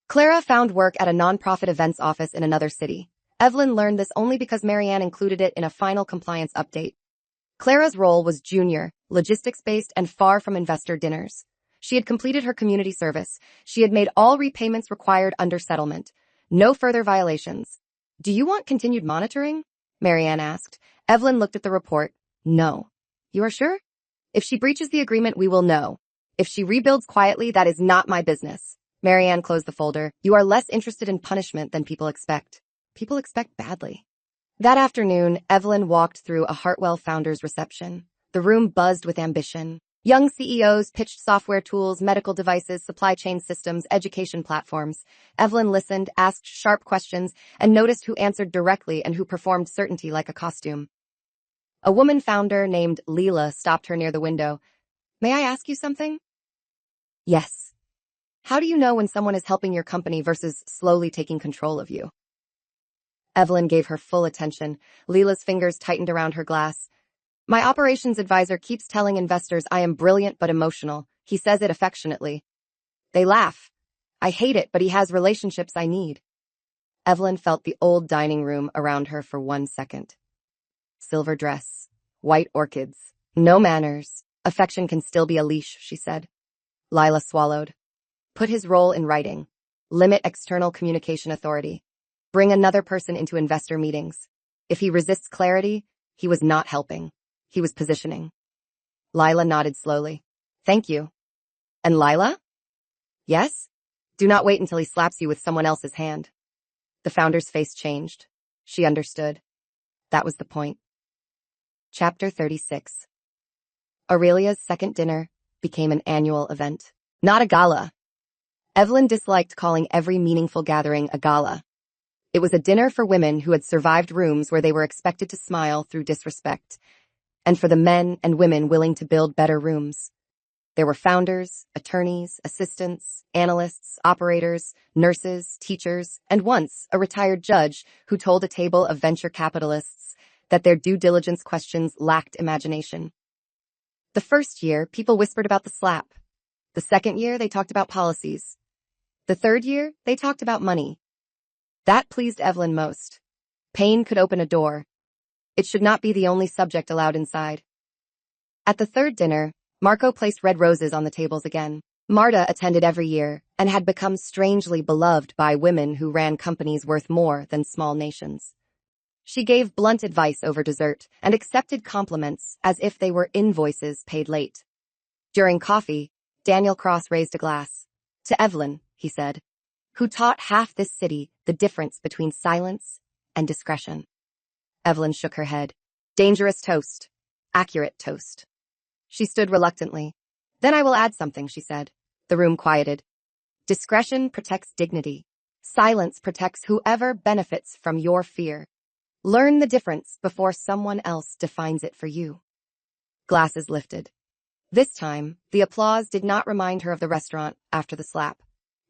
Clara found work at a nonprofit events office in another city. Evelyn learned this only because Marianne included it in a final compliance update. Clara's role was junior, logistics-based, and far from investor dinners. She had completed her community service. She had made all repayments required under settlement. No further violations. Do you want continued monitoring? Marianne asked. Evelyn looked at the report. No. You are sure? If she breaches the agreement, we will know. If she rebuilds quietly, that is not my business. Marianne closed the folder. You are less interested in punishment than people expect. People expect badly. That afternoon, Evelyn walked through a Hartwell Founders reception. The room buzzed with ambition. Young CEOs pitched software tools, medical devices, supply chain systems, education platforms. Evelyn listened, asked sharp questions, and noticed who answered directly and who performed certainty like a costume. A woman founder named Leela stopped her near the window. May I ask you something? Yes. How do you know when someone is helping your company versus slowly taking control of you? Evelyn gave her full attention. Leela's fingers tightened around her glass. My operations advisor keeps telling investors I am brilliant but emotional. He says it affectionately. They laugh. I hate it, but he has relationships I need. Evelyn felt the old dining room around her for 1 second. Silver dress, white orchids, no manners. Affection can still be a leash, she said. Lila swallowed. Put his role in writing. Limit external communication authority. Bring another person into investor meetings. If he resists clarity, he was not helping. He was positioning. Lila nodded slowly. Thank you. And Lila? Yes? Do not wait until he slaps you with someone else's hand. The founder's face changed. She understood. That was the point. Chapter 36. Aurelia's second dinner became an annual event, not a gala. Evelyn disliked calling every meaningful gathering a gala. It was a dinner for women who had survived rooms where they were expected to smile through disrespect, and for the men and women willing to build better rooms. There were founders, attorneys, assistants, analysts, operators, nurses, teachers, and once a retired judge who told a table of venture capitalists that their due diligence questions lacked imagination. The first year, people whispered about the slap. The second year, they talked about policies. The third year, they talked about money. That pleased Evelyn most. Pain could open a door. It should not be the only subject allowed inside. At the third dinner, Marco placed red roses on the tables again. Marta attended every year and had become strangely beloved by women who ran companies worth more than small nations. She gave blunt advice over dessert and accepted compliments as if they were invoices paid late. During coffee, Daniel Cross raised a glass. To Evelyn, he said, who taught half this city the difference between silence and discretion. Evelyn shook her head. Dangerous toast. Accurate toast. She stood reluctantly. Then I will add something, she said. The room quieted. Discretion protects dignity. Silence protects whoever benefits from your fear. Learn the difference before someone else defines it for you. Glasses lifted. This time, the applause did not remind her of the restaurant after the slap.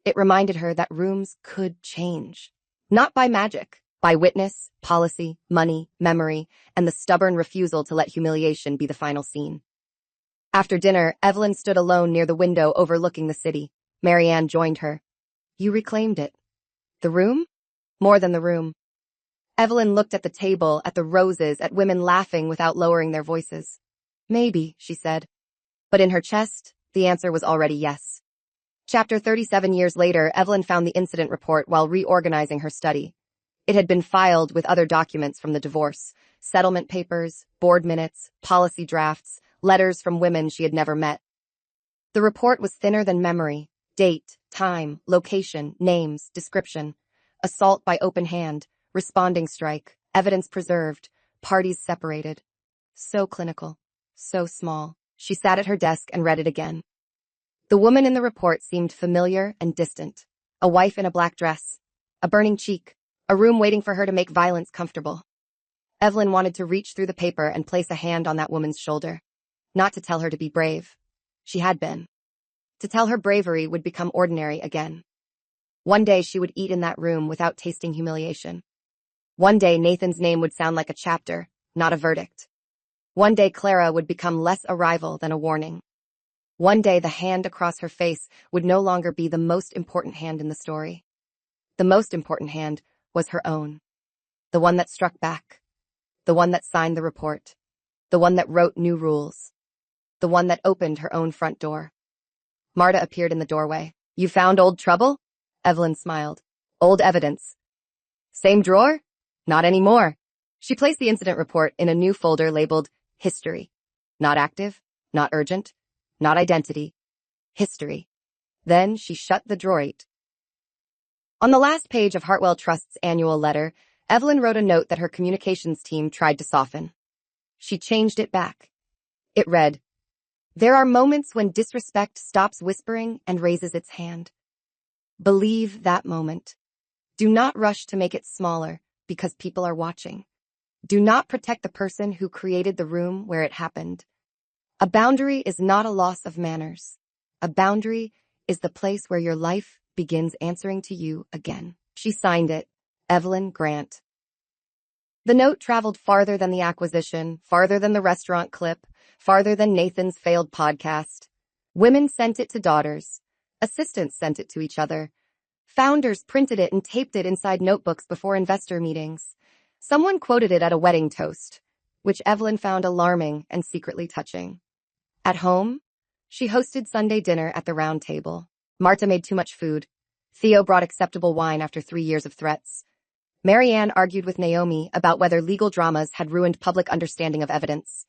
It reminded her that rooms could change. Not by magic, by witness, policy, money, memory, and the stubborn refusal to let humiliation be the final scene. After dinner, Evelyn stood alone near the window overlooking the city. Marianne joined her. You reclaimed it. The room? More than the room. Evelyn looked at the table, at the roses, at women laughing without lowering their voices. Maybe, she said. But in her chest, the answer was already yes. Chapter 37 years later, Evelyn found the incident report while reorganizing her study. It had been filed with other documents from the divorce, settlement papers, board minutes, policy drafts, letters from women she had never met. The report was thinner than memory. Date, time, location, names, description. Assault by open hand, responding strike, evidence preserved, parties separated. So clinical, so small. She sat at her desk and read it again. The woman in the report seemed familiar and distant. A wife in a black dress, a burning cheek, a room waiting for her to make violence comfortable. Evelyn wanted to reach through the paper and place a hand on that woman's shoulder. Not to tell her to be brave. She had been. To tell her bravery would become ordinary again. One day she would eat in that room without tasting humiliation. One day Nathan's name would sound like a chapter, not a verdict. One day Clara would become less a rival than a warning. One day the hand across her face would no longer be the most important hand in the story. The most important hand was her own. The one that struck back. The one that signed the report. The one that wrote new rules. The one that opened her own front door. Marta appeared in the doorway. You found old trouble? Evelyn smiled. Old evidence. Same drawer? Not anymore. She placed the incident report in a new folder labeled History. Not active, not urgent, not identity. History. Then she shut the drawer. On the last page of Hartwell Trust's annual letter, Evelyn wrote a note that her communications team tried to soften. She changed it back. It read, There are moments when disrespect stops whispering and raises its hand. Believe that moment. Do not rush to make it smaller because people are watching. Do not protect the person who created the room where it happened. A boundary is not a loss of manners. A boundary is the place where your life begins answering to you again. She signed it, Evelyn Grant. The note traveled farther than the acquisition, farther than the restaurant clip, farther than Nathan's failed podcast. Women sent it to daughters. Assistants sent it to each other. Founders printed it and taped it inside notebooks before investor meetings. Someone quoted it at a wedding toast, which Evelyn found alarming and secretly touching. At home, she hosted Sunday dinner at the round table. Marta made too much food. Theo brought acceptable wine after 3 years of threats. Marianne argued with Naomi about whether legal dramas had ruined public understanding of evidence.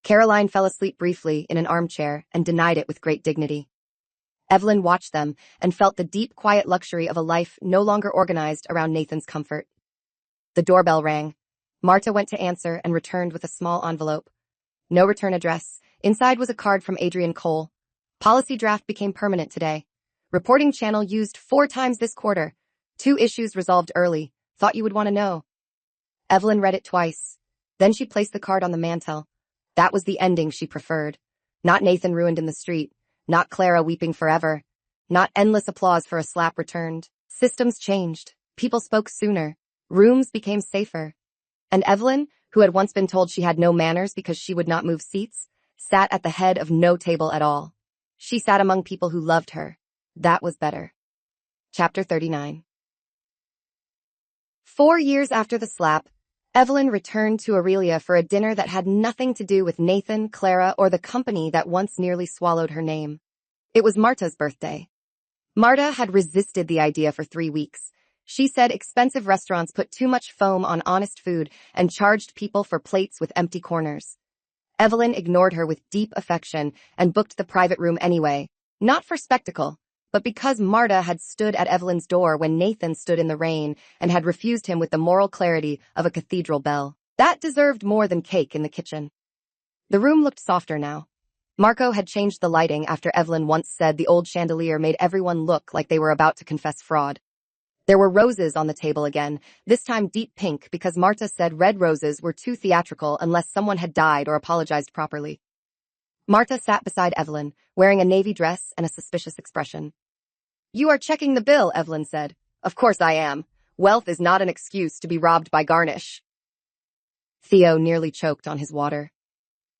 Caroline fell asleep briefly in an armchair and denied it with great dignity. Evelyn watched them and felt the deep, quiet luxury of a life no longer organized around Nathan's comfort. The doorbell rang. Marta went to answer and returned with a small envelope. No return address. Inside was a card from Adrian Cole. Policy draft became permanent today. Reporting channel used 4 times this quarter. 2 issues resolved early. Thought you would want to know. Evelyn read it twice. Then she placed the card on the mantel. That was the ending she preferred. Not Nathan ruined in the street. Not Clara weeping forever. Not endless applause for a slap returned. Systems changed. People spoke sooner. Rooms became safer. And Evelyn, who had once been told she had no manners because she would not move seats, sat at the head of no table at all. She sat among people who loved her. That was better. Chapter 39. 4 years after the slap, Evelyn returned to Aurelia for a dinner that had nothing to do with Nathan, Clara, or the company that once nearly swallowed her name. It was Marta's birthday. Marta had resisted the idea for 3 weeks. She said expensive restaurants put too much foam on honest food and charged people for plates with empty corners. Evelyn ignored her with deep affection and booked the private room anyway, not for spectacle, but because Marta had stood at Evelyn's door when Nathan stood in the rain and had refused him with the moral clarity of a cathedral bell. That deserved more than cake in the kitchen. The room looked softer now. Marco had changed the lighting after Evelyn once said the old chandelier made everyone look like they were about to confess fraud. There were roses on the table again, this time deep pink because Marta said red roses were too theatrical unless someone had died or apologized properly. Marta sat beside Evelyn, wearing a navy dress and a suspicious expression. You are checking the bill, Evelyn said. Of course I am. Wealth is not an excuse to be robbed by garnish. Theo nearly choked on his water.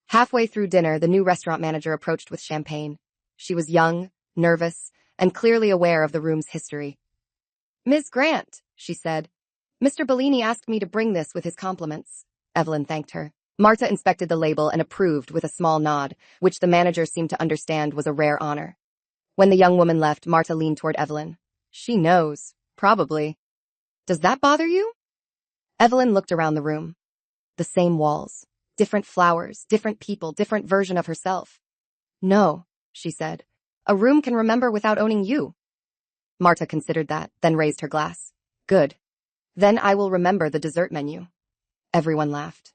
Halfway through dinner, the new restaurant manager approached with champagne. She was young, nervous, and clearly aware of the room's history. "Ms. Grant," she said. "Mr. Bellini asked me to bring this with his compliments." Evelyn thanked her. Marta inspected the label and approved with a small nod, which the manager seemed to understand was a rare honor. When the young woman left, Marta leaned toward Evelyn. "She knows. Probably. Does that bother you?" Evelyn looked around the room. The same walls. Different flowers, different people, different version of herself. "No," she said. "A room can remember without owning you." Marta considered that, then raised her glass. "Good. Then I will remember the dessert menu." Everyone laughed.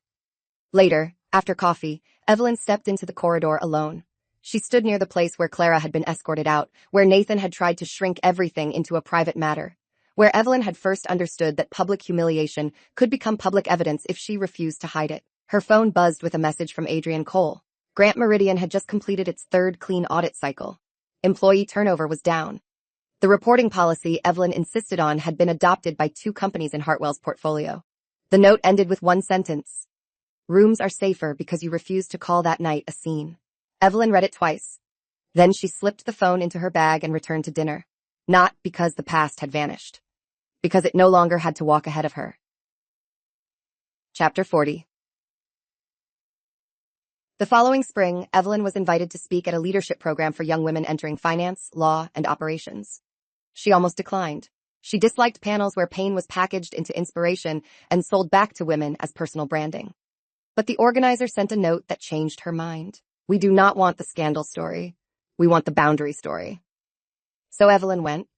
Later, after coffee, Evelyn stepped into the corridor alone. She stood near the place where Clara had been escorted out, where Nathan had tried to shrink everything into a private matter, where Evelyn had first understood that public humiliation could become public evidence if she refused to hide it. Her phone buzzed with a message from Adrian Cole. Grant Meridian had just completed its third clean audit cycle. Employee turnover was down. The reporting policy Evelyn insisted on had been adopted by 2 companies in Hartwell's portfolio. The note ended with one sentence. "Rooms are safer because you refused to call that night a scene." Evelyn read it twice. Then she slipped the phone into her bag and returned to dinner. Not because the past had vanished. Because it no longer had to walk ahead of her. Chapter 40. The following spring, Evelyn was invited to speak at a leadership program for young women entering finance, law, and operations. She almost declined. She disliked panels where pain was packaged into inspiration and sold back to women as personal branding. But the organizer sent a note that changed her mind. "We do not want the scandal story. We want the boundary story." So Evelyn went.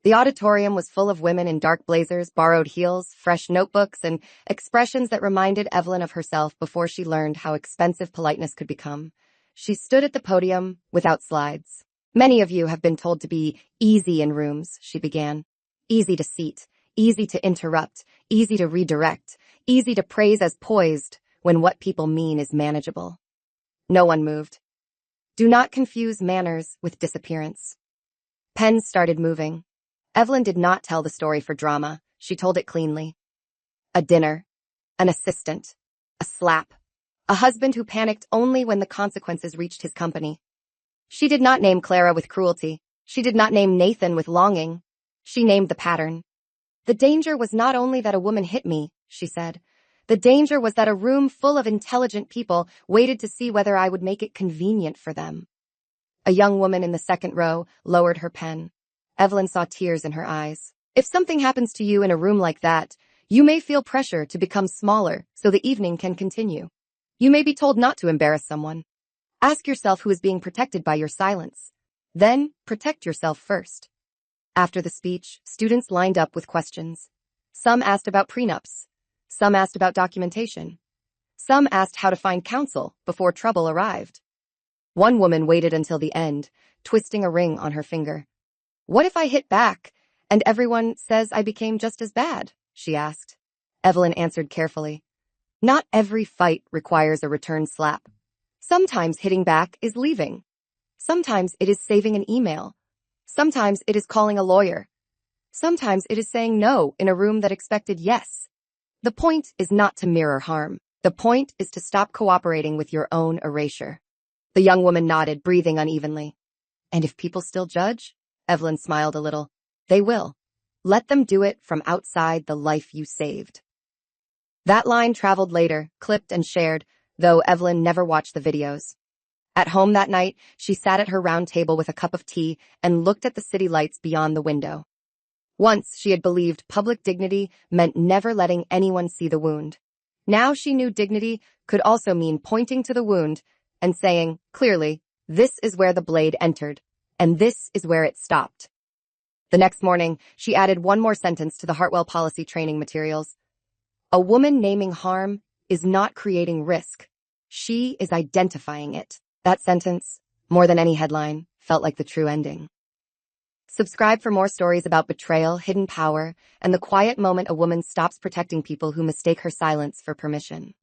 The auditorium was full of women in dark blazers, borrowed heels, fresh notebooks, and expressions that reminded Evelyn of herself before she learned how expensive politeness could become. She stood at the podium without slides. "Many of you have been told to be easy in rooms," she began. "Easy to seat, easy to interrupt, easy to redirect, easy to praise as poised when what people mean is manageable." No one moved. Do not confuse manners with disappearance. Pens started moving. Evelyn did not tell the story for drama. She told it cleanly. A dinner, an assistant, a slap, a husband who panicked only when the consequences reached his company. She did not name Clara with cruelty. She did not name Nathan with longing. She named the pattern. "The danger was not only that a woman hit me," she said. "The danger was that a room full of intelligent people waited to see whether I would make it convenient for them." A young woman in the second row lowered her pen. Evelyn saw tears in her eyes. "If something happens to you in a room like that, you may feel pressure to become smaller so the evening can continue. You may be told not to embarrass someone. Ask yourself who is being protected by your silence. Then protect yourself first." After the speech, students lined up with questions. Some asked about prenups. Some asked about documentation. Some asked how to find counsel before trouble arrived. One woman waited until the end, twisting a ring on her finger. "What if I hit back, and everyone says I became just as bad?" she asked. Evelyn answered carefully. "Not every fight requires a return slap. Sometimes hitting back is leaving. Sometimes it is saving an email. Sometimes it is calling a lawyer. Sometimes it is saying no in a room that expected yes. The point is not to mirror harm. The point is to stop cooperating with your own erasure." The young woman nodded, breathing unevenly. "And if people still judge?" Evelyn smiled a little. "They will. Let them do it from outside the life you saved." That line traveled later, clipped and shared, though Evelyn never watched the videos. At home that night, she sat at her round table with a cup of tea and looked at the city lights beyond the window. Once she had believed public dignity meant never letting anyone see the wound. Now she knew dignity could also mean pointing to the wound and saying, clearly, "This is where the blade entered, and this is where it stopped." The next morning, she added one more sentence to the Hartwell policy training materials. "A woman naming harm is not creating risk. She is identifying it." That sentence, more than any headline, felt like the true ending. Subscribe for more stories about betrayal, hidden power, and the quiet moment a woman stops protecting people who mistake her silence for permission.